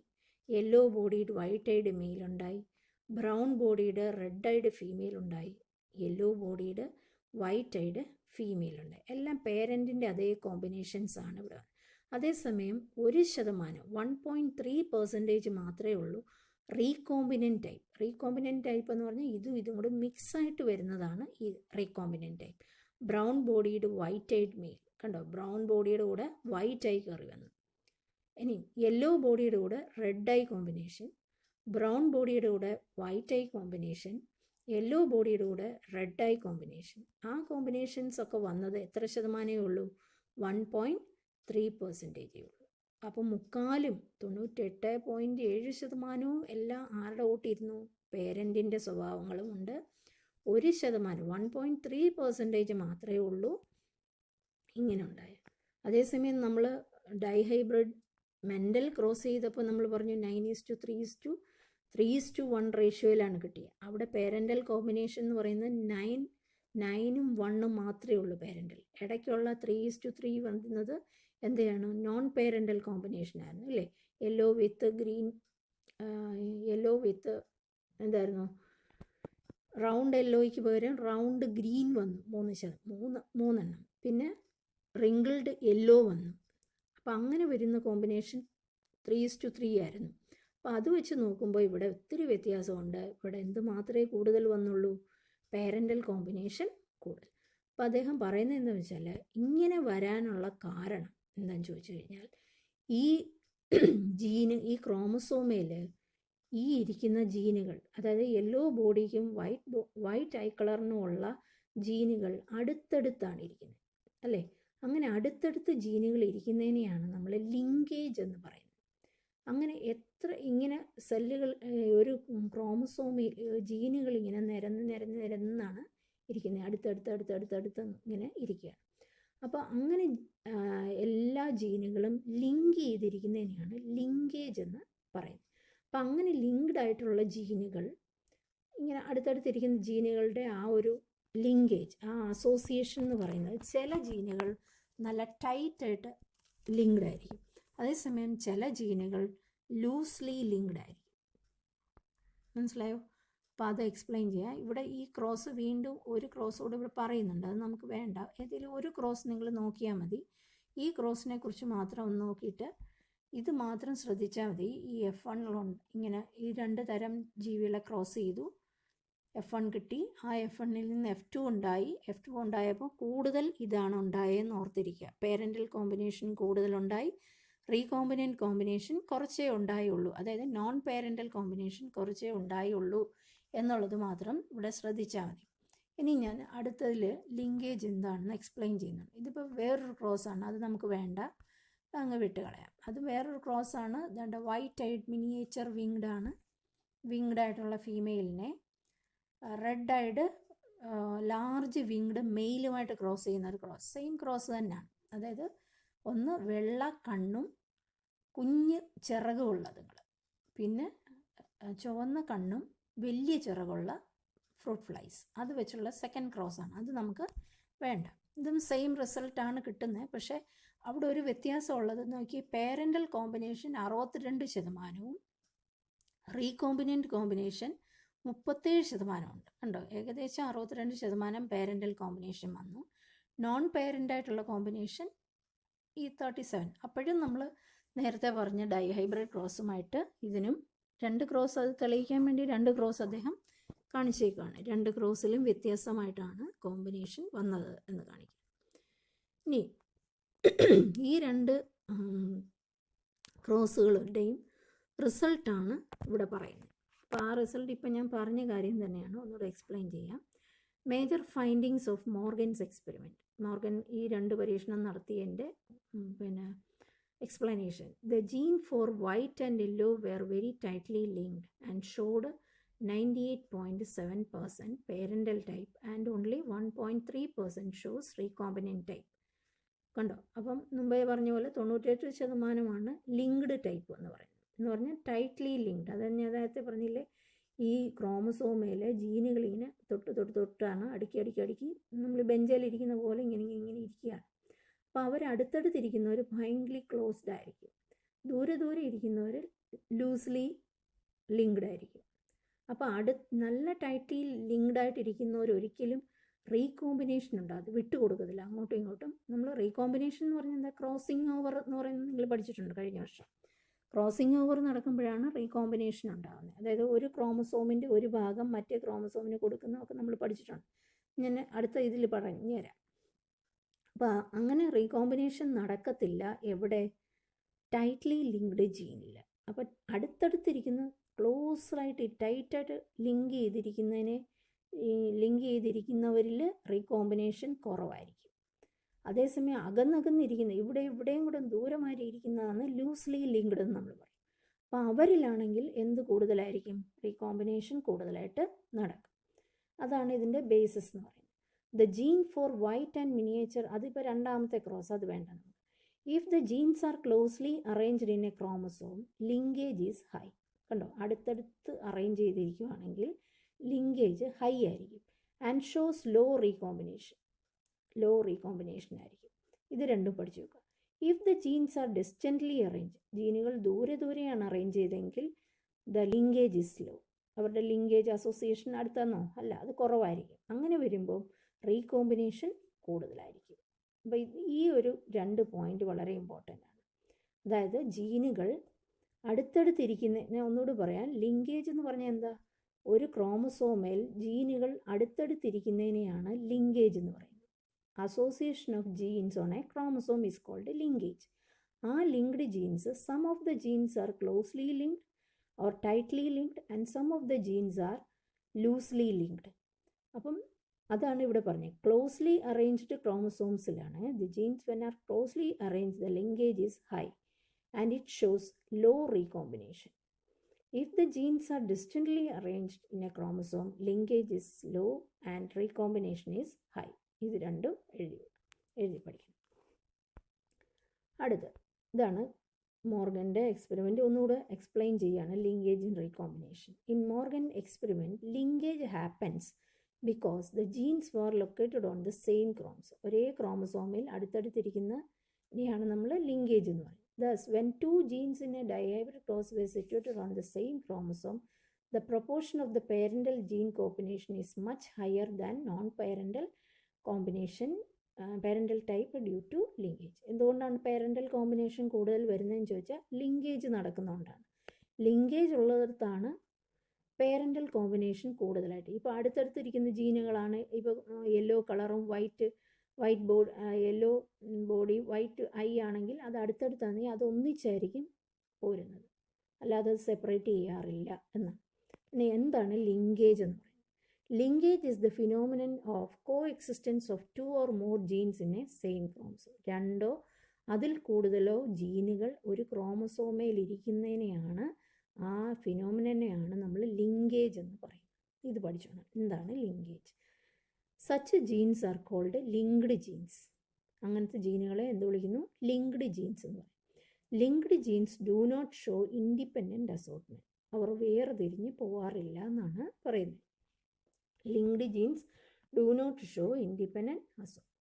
യെല്ലോ ബോഡീഡ് വൈറ്റ് ഐഡ് മെയിലുണ്ടായി, ബ്രൗൺ ബോഡിയുടെ റെഡ് ഐഡ് ഫീമെയിൽ ഉണ്ടായി, യെല്ലോ ബോഡിയുടെ വൈറ്റ് ഐഡ് ഫീമെയിൽ ഉണ്ടായി. എല്ലാം പേരൻറ്റിൻ്റെ അതേ കോമ്പിനേഷൻസ് ആണ് ഇവിടെ. അതേസമയം 1%, 1.3% മാത്രമേ ഉള്ളൂ റീകോമ്പിനൻ്റ് ടൈപ്പ്. റീകോമ്പിനൻ്റ് ടൈപ്പ് എന്ന് പറഞ്ഞാൽ ഇതും കൂടെ മിക്സായിട്ട് വരുന്നതാണ് ഈ റീകോമ്പിനൻ്റ് ടൈപ്പ്. ബ്രൗൺ ബോഡിയുടെ വൈറ്റ് ഐഡ് മെയിൽ കണ്ടോ, ബ്രൗൺ ബോഡിയുടെ കൂടെ വൈറ്റ് ഐ കയറി വന്നു. ഇനി യെല്ലോ ബോഡിയുടെ കൂടെ റെഡ് ഐ കോമ്പിനേഷൻ, ബ്രൗൺ ബോഡിയുടെ കൂടെ വൈറ്റ് ഐ കോമ്പിനേഷൻ, യെല്ലോ ബോഡിയുടെ കൂടെ റെഡ് ഐ കോമ്പിനേഷൻ. ആ കോമ്പിനേഷൻസ് ഒക്കെ വന്നത് എത്ര ശതമാനമേ ഉള്ളൂ? 1.3% ഉള്ളൂ. അപ്പം 98.7% എല്ലാം ആരുടെ കൂട്ടിയിരുന്നു? പേരൻറ്റിൻ്റെ സ്വഭാവങ്ങളും ഉണ്ട്. 1%, 1.3% മാത്രമേ ഉള്ളൂ ഇങ്ങനെ ഉണ്ടായത്. അതേസമയം നമ്മൾ ഡൈഹൈബ്രിഡ് മെൻ്റൽ ക്രോസ് ചെയ്തപ്പോൾ നമ്മൾ പറഞ്ഞു 9:3:1 റേഷ്യോയിലാണ് കിട്ടിയത്. അവിടെ പേരൻ്റൽ കോമ്പിനേഷൻ എന്ന് പറയുന്നത് 9ഉം 1ഉം മാത്രമേ ഉള്ളൂ പേരൻ്റൽ. ഇടയ്ക്കുള്ള 3:3 വന്നത് എന്തെയാണ്? നോൺ പേരൻ്റൽ കോമ്പിനേഷനായിരുന്നു അല്ലേ? യെല്ലോ വിത്ത് എന്തായിരുന്നു? റൗണ്ട് യെല്ലോയ്ക്ക് പകരം റൗണ്ട് ഗ്രീൻ വന്നു 3 പിന്നെ റിങ്കിൾഡ് യെല്ലോ വന്നു. അപ്പോൾ അങ്ങനെ വരുന്ന കോമ്പിനേഷൻ 3:3 ആയിരുന്നു. അപ്പോൾ അത് വെച്ച് നോക്കുമ്പോൾ ഇവിടെ ഒത്തിരി വ്യത്യാസമുണ്ട്. ഇവിടെ എന്ത് മാത്രമേ കൂടുതൽ വന്നുള്ളൂ? പേരൻ്റൽ കോമ്പിനേഷൻ കൂടുതൽ. അപ്പോൾ അദ്ദേഹം പറയുന്നത് എന്താണെന്ന് വെച്ചാൽ ഇങ്ങനെ വരാനുള്ള കാരണം എന്താണെന്ന് ചോദിച്ചു കഴിഞ്ഞാൽ ഈ ക്രോമസോമയിൽ ഈ ഇരിക്കുന്ന ജീനുകൾ, അതായത് യെല്ലോ ബോഡിക്കും വൈറ്റ് ഐ കളറിനുമുള്ള ജീനുകൾ അടുത്തടുത്താണ് ഇരിക്കുന്നത് അല്ലേ? അങ്ങനെ അടുത്തടുത്ത് ജീനുകൾ ഇരിക്കുന്നതിനെയാണ് നമ്മൾ ലിങ്കേജ് എന്ന് പറയുന്നത്. അങ്ങനെ ഇങ്ങനെ സെല്ലുകൾ ഒരു ക്രോമസോമിൽ ജീനുകൾ ഇങ്ങനെ നിരന്നാണ് ഇരിക്കുന്നത്. അടുത്തടുത്ത് ഇങ്ങനെ ഇരിക്കുകയാണ്. അപ്പോൾ അങ്ങനെ എല്ലാ ജീനുകളും ലിങ്ക് ചെയ്തിരിക്കുന്നതിനെയാണ് ലിങ്കേജ് എന്ന് പറയുന്നത്. അപ്പം അങ്ങനെ ലിങ്ക്ഡ് ആയിട്ടുള്ള ജീനുകൾ, ഇങ്ങനെ അടുത്തടുത്തിരിക്കുന്ന ജീനുകളുടെ ആ ഒരു ലിങ്കേജ്, ആ അസോസിയേഷൻ എന്ന് പറയുന്നത് ചില ജീനുകൾ നല്ല ടൈറ്റായിട്ട് ലിങ്ക്ഡ് ആയിരിക്കും. അതേസമയം ചില ജീനുകൾ ലൂസ്ലി ലിങ്ക്ഡ് ആയിരിക്കും. മനസ്സിലായോ? അപ്പോൾ അത് എക്സ്പ്ലെയിൻ ചെയ്യാം. ഇവിടെ ഈ ക്രോസ് വീണ്ടും ഒരു ക്രോസോട് ഇവിടെ പറയുന്നുണ്ട്. അത് നമുക്ക് വേണ്ട. ഏതെങ്കിലും ഒരു ക്രോസ് നിങ്ങൾ നോക്കിയാൽ മതി. ഈ ക്രോസിനെ കുറിച്ച് മാത്രം ഒന്ന് നോക്കിയിട്ട് ഇത് മാത്രം ശ്രദ്ധിച്ചാൽ മതി. ഈ F1 ഇങ്ങനെ ഈ 2 തരം ജീവികളെ ക്രോസ് ചെയ്തു, F1 കിട്ടി. ആ F1-ൽ നിന്ന് F2 ഉണ്ടായി. F2 ഉണ്ടായപ്പോൾ കൂടുതൽ ഇതാണ് ഉണ്ടായതെന്ന് ഓർത്തിരിക്കുക. പേരൻ്റൽ കോമ്പിനേഷൻ കൂടുതലുണ്ടായി, റീകോമ്പിനൻ്റ് കോമ്പിനേഷൻ കുറച്ചേ ഉണ്ടായുള്ളൂ. അതായത് നോൺ പേരൻ്റൽ കോമ്പിനേഷൻ കുറച്ചേ ഉണ്ടായുള്ളൂ എന്നുള്ളത് മാത്രം ഇവിടെ ശ്രദ്ധിച്ചാൽ മതി. ഇനി ഞാൻ അടുത്തതിൽ ലിങ്കേജ് എന്താണെന്ന് എക്സ്പ്ലെയിൻ ചെയ്യുന്നുണ്ട്. ഇതിപ്പോൾ വേറൊരു ക്രോസാണ്, അത് നമുക്ക് വേണ്ട, അങ്ങ് വിട്ട് കളയാം. അത് വേറൊരു ക്രോസാണ്. ദാണ്ട് വൈറ്റ് ഐഡ് മിനിയേച്ചർ വിങ്ഡ് ആയിട്ടുള്ള ഫീമെയിലിനെ റെഡ് ഐഡ് ലാർജ് വിങ്ഡ് മെയിലുമായിട്ട് ക്രോസ് ചെയ്യുന്ന ഒരു ക്രോസ്. സെയിം ക്രോസ് തന്നെയാണ്. അതായത് ഒന്ന് വെള്ള കണ്ണും കുഞ്ഞ് ചിറകുള്ളതുങ്ങൾ, പിന്നെ ചുവന്ന കണ്ണും വലിയ ചിറകുള്ള ഫ്രൂട്ട് ഫ്ലൈസ്, അത് വെച്ചുള്ള സെക്കൻഡ് ക്രോസാണ്. അത് നമുക്ക് വേണ്ട. ഇതും സെയിം റിസൾട്ടാണ് കിട്ടുന്നത്. പക്ഷേ അവിടെ ഒരു വ്യത്യാസമുള്ളത് നോക്കി, പേരൻ്റൽ കോമ്പിനേഷൻ 62%, റീകോമ്പിനൻ്റ് കോമ്പിനേഷൻ 37% ഉണ്ട്. കണ്ടോ? ഏകദേശം 62% പേരൻ്റൽ കോമ്പിനേഷൻ വന്നു. നോൺ പേരൻ്റായിട്ടുള്ള കോമ്പിനേഷൻ ഈ 37. അപ്പോഴും നമ്മൾ നേരത്തെ പറഞ്ഞ ഡൈഹൈബ്രിഡ് ക്രോസുമായിട്ട് ഇതിനും 2 ക്രോസ്, അത് തെളിയിക്കാൻ വേണ്ടി 2 ക്രോസ് അദ്ദേഹം കാണിച്ചേക്കാണ്. 2 ക്രോസിലും വ്യത്യാസമായിട്ടാണ് കോമ്പിനേഷൻ വന്നത് എന്ന് കാണിക്കും. ഇനി ഈ 2 ക്രോസുകളുടെയും റിസൾട്ടാണ് ഇവിടെ പറയുന്നത്. അപ്പോൾ ആ റിസൾട്ട് ഇപ്പം ഞാൻ പറഞ്ഞ കാര്യം തന്നെയാണ്, ഒന്നുകൂടെ എക്സ്പ്ലെയിൻ ചെയ്യാം. Major findings of Morgan's experiment. Morgan ഈ 2 പരീക്ഷണം നടത്തിയതിൻ്റെ explanation. The gene for white and yellow were very tightly linked and showed 98.7% parental type and only 1.3% shows recombinant type. കണ്ടോ? അപ്പം മുമ്പേ പറഞ്ഞ പോലെ 98% ലിങ്ക്ഡ് ടൈപ്പ് എന്ന് പറഞ്ഞാൽ ടൈറ്റ്ലി ലിങ്ക്ഡ്. അത് ഞാൻ നേരത്തെ പറഞ്ഞില്ലേ, ഈ ക്രോമസോമയിലെ ജീനുകൾ ഇങ്ങനെ തൊട്ടാണ് അടുക്കി നമ്മൾ ബെഞ്ചിലിരിക്കുന്ന പോലെ ഇങ്ങനെ ഇരിക്കുകയാണ്. അപ്പോൾ അവർ അടുത്തടുത്തിരിക്കുന്നവർ ഭയങ്കര ക്ലോസ്ഡ് ആയിരിക്കും, ദൂരെ ഇരിക്കുന്നവർ ലൂസ്ലി ലിങ്ക്ഡ് ആയിരിക്കും. അപ്പോൾ നല്ല ടൈറ്റ്ലി ലിങ്ക്ഡ് ആയിട്ടിരിക്കുന്നവർ ഒരിക്കലും റീകോമ്പിനേഷൻ ഉണ്ട്, അത് വിട്ടുകൊടുക്കത്തില്ല അങ്ങോട്ടും ഇങ്ങോട്ടും. നമ്മൾ റീകോമ്പിനേഷൻ എന്ന് പറഞ്ഞാൽ എന്താ, ക്രോസിങ് ഓവർ എന്ന് പറയുന്നത് നിങ്ങൾ പഠിച്ചിട്ടുണ്ട് കഴിഞ്ഞ വർഷം. ക്രോസിങ് ഓവർ നടക്കുമ്പോഴാണ് റീകോമ്പിനേഷൻ ഉണ്ടാകുന്നത്. അതായത് ഒരു ക്രോമസോമിൻ്റെ ഒരു ഭാഗം മറ്റേ ക്രോമസോമിന് കൊടുക്കുന്നതൊക്കെ നമ്മൾ പഠിച്ചിട്ടുണ്ട്. ഞാൻ അടുത്ത ഇതിൽ പറഞ്ഞുതരാം. അപ്പോൾ അങ്ങനെ റീകോമ്പിനേഷൻ നടക്കത്തില്ല എവിടെ, ടൈറ്റ്ലി ലിങ്ക്ഡ് ജീനിൽ. അപ്പോൾ അടുത്തടുത്തിരിക്കുന്ന ക്ലോസായിട്ട് ടൈറ്റായിട്ട് ലിങ്ക് ചെയ്തിരിക്കുന്നവരിൽ റീകോമ്പിനേഷൻ കുറവായിരിക്കും. അതേസമയം അകന്നകന്നിരിക്കുന്ന ഇവിടെയും കൂടെ ദൂരമായി ഇരിക്കുന്നതാണ് ലൂസ്ലി ലിങ്ക്ഡ് എന്ന് നമ്മൾ പറയും. അപ്പോൾ അവരിലാണെങ്കിൽ എന്ത് കൂടുതലായിരിക്കും, റീകോമ്പിനേഷൻ കൂടുതലായിട്ട് നടക്കും. അതാണ് ഇതിൻ്റെ ബേസിസ് എന്ന് പറയുന്നത്. The gene for white and miniature, അതിപ്പോൾ രണ്ടാമത്തെ ക്രോസ്, അത് വേണ്ട നമുക്ക്. If the genes are closely arranged in a chromosome linkage is high. കണ്ടോ, അടുത്തടുത്ത് അറേഞ്ച് ചെയ്തിരിക്കുകയാണെങ്കിൽ ലിങ്കേജ് ഹൈ ആയിരിക്കും. ആൻഡ് ഷോസ് ലോ റീകോമ്പിനേഷൻ ആയിരിക്കും. ഇത് രണ്ടും പഠിച്ചു വെക്കുക. If the genes are distantly arrange, ജീനുകൾ ദൂരെയാണ് അറേഞ്ച് ചെയ്തെങ്കിൽ ദ ലിങ്കേജ് ഇസ് ലോ. അവരുടെ ലിങ്കേജ് അസോസിയേഷൻ അടുത്താണോ, അല്ല, അത് കുറവായിരിക്കും. അങ്ങനെ വരുമ്പോൾ റീകോമ്പിനേഷൻ കൂടുതലായിരിക്കും. അപ്പോൾ ഈ ഒരു 2 പോയിന്റ് വളരെ ഇമ്പോർട്ടൻ്റ് ആണ്. അതായത് ജീനുകൾ അടുത്തടുത്തിരിക്കുന്ന, ഞാൻ ഒന്നുകൂടി പറയാം, ലിങ്കേജ് എന്ന് പറഞ്ഞാൽ എന്താ, ഒരു ക്രോമസോമേൽ ജീനുകൾ അടുത്തടുത്തിരിക്കുന്നതിനെയാണ് ലിങ്കേജ് എന്ന് പറയുന്നത്. Association of genes on a chromosome is called linkage. ആ linked genes, some of the genes are closely linked or tightly linked and some of the genes are loosely linked. അപ്പം അതാണ് ഇവിടെ പറഞ്ഞത്. ക്ലോസ്ലി അറേഞ്ച്ഡ് ക്രോമസോംസിലാണ് the genes when are closely arrange the linkage is high and it shows low recombination. If the genes are distantly arranged in a chromosome, linkage is low and recombination is high. ഇത് രണ്ടും എഴുതി പഠിക്കണം. അടുത്ത് ഇതാണ് മോർഗൻ്റെ experiment. ഒന്നുകൂടെ explain ചെയ്യുകയാണ് linkage in recombination. In Morgan experiment linkage happens because the genes were located on the same chromosome. ഒരേ ക്രോമസോമിൽ അടുത്തടുത്തിരിക്കുന്നതിനെയാണ് നമ്മൾ ലിങ്കേജ് എന്ന് പറയുന്നത്. Thus, when two genes in a dihybrid cross were situated on the same chromosome, the proportion of the parental gene combination is much higher than non-parental combination, parental type due to linkage. എന്തുകൊണ്ടാണ് parental combination കൂടുതൽ വരുന്നതെന്ന് ചോദിച്ചാൽ linkage നടക്കുന്നതുകൊണ്ടാണ്. Linkage ഉള്ളിടത്താണ് parental combination കൂടുതലായിട്ട്. ഇപ്പോൾ അടുത്തടുത്തിരിക്കുന്ന ജീനുകളാണ്, ഇപ്പോൾ yellow കളറും white yellow body white I ആണെങ്കിൽ അത് അടുത്തടുത്താണെങ്കിൽ അത് ഒന്നിച്ചായിരിക്കും പോരുന്നത്, അല്ലാതെ അത് സെപ്പറേറ്റ് ചെയ്യാറില്ല എന്നാണ്. പിന്നെ എന്താണ് ലിങ്കേജ് എന്ന് പറയുന്നത്? Linkage is the phenomenon of co existence of 2 or more jeans in A same chromosome. 2 or അതിൽ കൂടുതലോ ജീനുകൾ ഒരു ക്രോമസോമയിൽ ഇരിക്കുന്നതിനെയാണ്, ആ ഫിനോമിനെയാണ് നമ്മൾ ലിങ്കേജ് എന്ന് പറയുന്നത്. ഇത് പഠിച്ചോണം, എന്താണ് linkage. Such genes are called linked genes. അങ്ങനത്തെ ജീനുകളെ എന്ത് വിളിക്കുന്നു? ലിങ്ക്ഡ് ജീൻസ് എന്ന് പറയും. Linked genes do not show independent assortment. അവർ വേർതിരിഞ്ഞ് പോവാറില്ല എന്നാണ് പറയുന്നത്. Linked genes do not show independent assortment.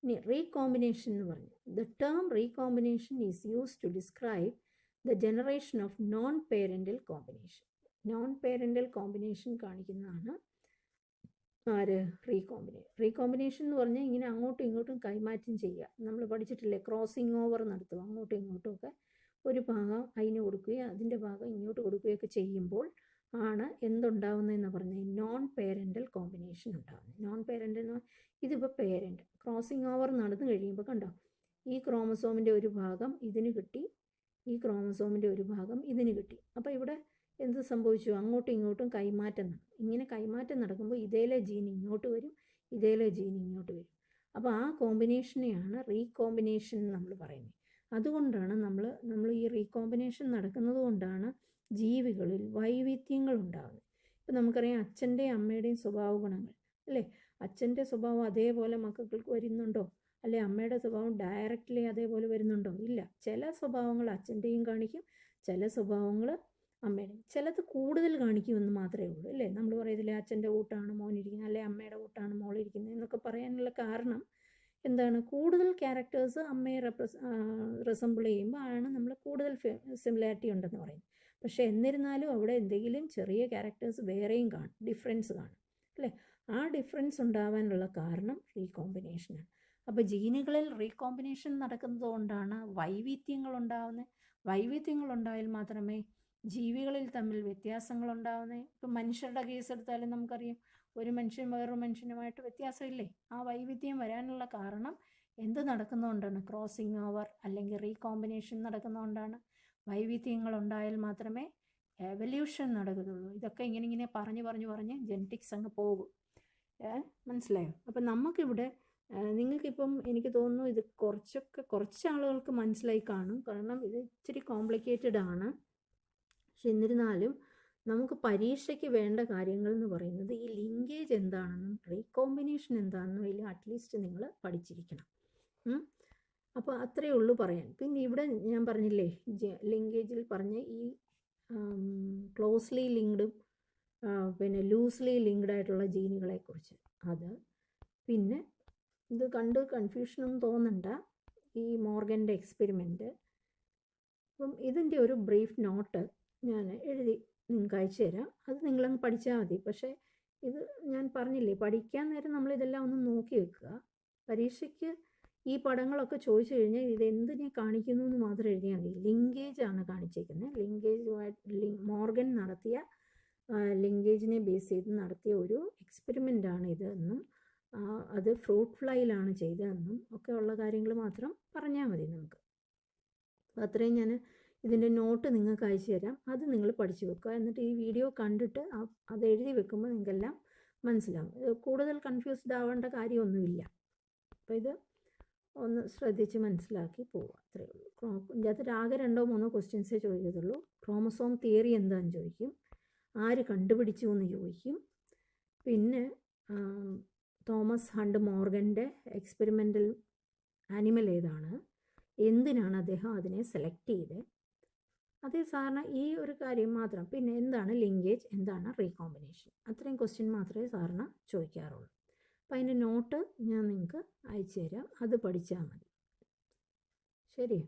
ഇനി റീകോമ്പിനേഷൻ എന്ന് പറഞ്ഞു. The term recombination is use to describe the generation of non parental combination. Non parental combination കാണിക്കുന്നതാണ് ആര്? റീകോമ്പിനേഷൻ എന്ന് പറഞ്ഞാൽ ഇങ്ങനെ അങ്ങോട്ടും ഇങ്ങോട്ടും കൈമാറ്റം ചെയ്യുക. നമ്മൾ പഠിച്ചിട്ടില്ലേ, ക്രോസിങ് ഓവർ നടത്തുക. അങ്ങോട്ടും ഇങ്ങോട്ടും ഒക്കെ ഒരു ഭാഗം അതിന് കൊടുക്കുകയും അതിൻ്റെ ഭാഗം ഇങ്ങോട്ട് കൊടുക്കുകയൊക്കെ ചെയ്യുമ്പോൾ ആണ് എന്തുണ്ടാവുന്നതെന്ന് പറഞ്ഞാൽ നോൺ പേരൻ്റൽ കോമ്പിനേഷൻ ഉണ്ടാകുന്നത്. നോൺ പേരൻ്റൽ എന്ന് പറഞ്ഞാൽ ഇതിപ്പോൾ പേരൻ്റ് ക്രോസിങ് ഓവർ നടന്നു കഴിയുമ്പോൾ കണ്ടോ, ഈ ക്രോമസോമിൻ്റെ ഒരു ഭാഗം ഇതിന് കിട്ടി, ഈ ക്രോമസോമിൻ്റെ ഒരു ഭാഗം ഇതിന് കിട്ടി. അപ്പോൾ ഇവിടെ എന്ത് സംഭവിച്ചു? അങ്ങോട്ടും ഇങ്ങോട്ടും കൈമാറ്റം നടക്കും. ഇങ്ങനെ കൈമാറ്റം നടക്കുമ്പോൾ ഇതേലെ ജീൻ ഇങ്ങോട്ട് വരും, ഇതേലെ ജീൻ ഇങ്ങോട്ട് വരും. അപ്പോൾ ആ കോമ്പിനേഷനെയാണ് റീകോമ്പിനേഷൻ എന്ന് നമ്മൾ പറയുന്നത്. അതുകൊണ്ടാണ് നമ്മൾ ഈ റീകോമ്പിനേഷൻ നടക്കുന്നത് കൊണ്ടാണ് ജീവികളിൽ വൈവിധ്യങ്ങൾ ഉണ്ടാകുന്നത്. ഇപ്പം നമുക്കറിയാം അച്ഛൻ്റെയും അമ്മയുടെയും സ്വഭാവ ഗുണങ്ങൾ അല്ലേ, അച്ഛൻ്റെ സ്വഭാവം അതേപോലെ മക്കൾക്ക് വരുന്നുണ്ടോ, അല്ലെ അമ്മയുടെ സ്വഭാവം ഡയറക്റ്റ്ലി അതേപോലെ വരുന്നുണ്ടോ? ഇല്ല. ചില സ്വഭാവങ്ങൾ അച്ഛൻ്റെയും കാണിക്കും, ചില സ്വഭാവങ്ങൾ അമ്മയുടെ, ചിലത് കൂടുതൽ കാണിക്കുമെന്ന് മാത്രമേ ഉള്ളൂ അല്ലേ. നമ്മൾ പറയത്തില്ലേ അച്ഛൻ്റെ കൂട്ടാണ് മോനിരിക്കുന്നത്, അല്ലെ അമ്മയുടെ കൂട്ടാണ് മോളിരിക്കുന്നത് എന്നൊക്കെ പറയാനുള്ള കാരണം എന്താണ്? കൂടുതൽ ക്യാരക്ടേഴ്സ് അമ്മയെ റിസംബിൾ ചെയ്യുമ്പോൾ ആണ് നമ്മൾ കൂടുതൽ സിമിലാരിറ്റി ഉണ്ടെന്ന് പറയുന്നത്. പക്ഷേ എന്നിരുന്നാലും അവിടെ എന്തെങ്കിലും ചെറിയ ക്യാരക്ടേഴ്സ് വേറെയും കാണും, ഡിഫറൻസ് കാണും അല്ലേ. ആ ഡിഫറൻസ് ഉണ്ടാവാനുള്ള കാരണം റീകോമ്പിനേഷനാണ്. അപ്പോൾ ജീനുകളിൽ റീകോമ്പിനേഷൻ നടക്കുന്നത് കൊണ്ടാണ് വൈവിധ്യങ്ങൾ ഉണ്ടാവുന്നത്. വൈവിധ്യങ്ങൾ ഉണ്ടായാൽ മാത്രമേ ജീവികളിൽ തമ്മിൽ വ്യത്യാസങ്ങൾ ഉണ്ടാവുന്നത്. ഇപ്പം മനുഷ്യരുടെ കേസ് എടുത്താലും നമുക്കറിയാം, ഒരു മനുഷ്യൻ വേറൊരു മനുഷ്യനുമായിട്ട് വ്യത്യാസമില്ലേ. ആ വൈവിധ്യം വരാനുള്ള കാരണം എന്ത് നടക്കുന്നതുകൊണ്ടാണ്? ക്രോസിങ് ഓവർ അല്ലെങ്കിൽ റീകോമ്പിനേഷൻ നടക്കുന്നതുകൊണ്ടാണ്. വൈവിധ്യങ്ങൾ ഉണ്ടായാൽ മാത്രമേ എവല്യൂഷൻ നടക്കുകയുള്ളൂ. ഇതൊക്കെ ഇങ്ങനെ പറഞ്ഞ് ജെനറ്റിക്സ് അങ്ങ് പോകും. മനസ്സിലായോ? അപ്പം നമുക്കിവിടെ നിങ്ങൾക്കിപ്പം എനിക്ക് തോന്നുന്നു ഇത് കുറച്ച് ആളുകൾക്ക് മനസ്സിലായി കാണും, കാരണം ഇത് ഇച്ചിരി കോംപ്ലിക്കേറ്റഡ് ആണ്. പക്ഷെ എന്നിരുന്നാലും നമുക്ക് പരീക്ഷയ്ക്ക് വേണ്ട കാര്യങ്ങൾ എന്ന് പറയുന്നത് ഈ ലിങ്കേജ് എന്താണെന്നും റീകോമ്പിനേഷൻ എന്താണെന്നും ഇതിൽ അറ്റ്ലീസ്റ്റ് നിങ്ങൾ പഠിച്ചിരിക്കണം. അപ്പോൾ അത്രയേ ഉള്ളൂ പറയാൻ. പിന്നെ ഇവിടെ ഞാൻ പറഞ്ഞില്ലേ, ലിങ്കേജിൽ പറഞ്ഞ ഈ ക്ലോസ്ലി ലിങ്ക്ഡും പിന്നെ ലൂസ്ലി ലിങ്ക്ഡ് ആയിട്ടുള്ള ജീനുകളെക്കുറിച്ച്, അത് പിന്നെ ഇത് കണ്ട് കൺഫ്യൂഷനൊന്നും തോന്നണ്ട. ഈ മോർഗൻ്റെ എക്സ്പെരിമെൻറ്റ്, അപ്പം ഇതിൻ്റെ ഒരു ബ്രീഫ് നോട്ട് ഞാൻ എഴുതി നിങ്ങൾക്ക് അയച്ചു തരാം. അത് നിങ്ങളങ്ങ് പഠിച്ചാൽ മതി. പക്ഷേ ഇത് ഞാൻ പറഞ്ഞില്ലേ, പഠിക്കാൻ നേരം നമ്മളിതെല്ലാം ഒന്ന് നോക്കി വെക്കുക. പരീക്ഷയ്ക്ക് ഈ പടങ്ങളൊക്കെ ചോദിച്ചു കഴിഞ്ഞാൽ ഇതെന്തിനെ കാണിക്കുന്നു എന്ന് മാത്രം എഴുതിയാൽ മതി. ലിങ്കേജാണ് കാണിച്ചിരിക്കുന്നത്. മോർഗൻ നടത്തിയ ലിങ്കേജിനെ ബേസ് ചെയ്ത് നടത്തിയ ഒരു എക്സ്പെരിമെൻ്റാണ് ഇതെന്നും അത് ഫ്രൂട്ട് ഫ്ലൈയിലാണ് ചെയ്തതെന്നും ഒക്കെ ഉള്ള കാര്യങ്ങൾ മാത്രം പറഞ്ഞാൽ മതി നമുക്ക്. അപ്പോൾ അത്രയും ഞാൻ ഇതിൻ്റെ നോട്ട് നിങ്ങൾക്ക് അയച്ചു തരാം. അത് നിങ്ങൾ പഠിച്ചു വെക്കുക. എന്നിട്ട് ഈ വീഡിയോ കണ്ടിട്ട് അത് എഴുതി വെക്കുമ്പോൾ നിങ്ങൾക്കെല്ലാം മനസ്സിലാവും. കൂടുതൽ കൺഫ്യൂസ്ഡ് ആവേണ്ട കാര്യമൊന്നുമില്ല. അപ്പോൾ ഇത് ഒന്ന് ശ്രദ്ധിച്ച് മനസ്സിലാക്കി പോവുക, അത്രയേ ഉള്ളൂ. ഇതിനകത്ത് ആകെ 2-3 ക്വസ്റ്റ്യൻസേ ചോദിക്കത്തുള്ളൂ. ക്രോമസോം തിയറി എന്താണെന്ന് ചോദിക്കും, ആര് കണ്ടുപിടിച്ചു എന്ന് ചോദിക്കും, പിന്നെ തോമസ് ഹണ്ട് മോർഗൻ്റെ എക്സ്പെരിമെൻ്റൽ ആനിമൽ ഏതാണ്, എന്തിനാണ് അദ്ദേഹം അതിനെ സെലക്ട് ചെയ്തത്, അതേ സാറിന് ഈ ഒരു കാര്യം മാത്രം. പിന്നെ എന്താണ് ലിങ്കേജ്, എന്താണ് റീകോമ്പിനേഷൻ, അത്രയും ക്വസ്റ്റ്യൻ മാത്രമേ സാറിന് ചോദിക്കാറുള്ളൂ. അപ്പോൾ അതിൻ്റെ നോട്ട് ഞാൻ നിങ്ങൾക്ക് അയച്ചു തരാം, അത് പഠിച്ചാൽ മതി. ശരി.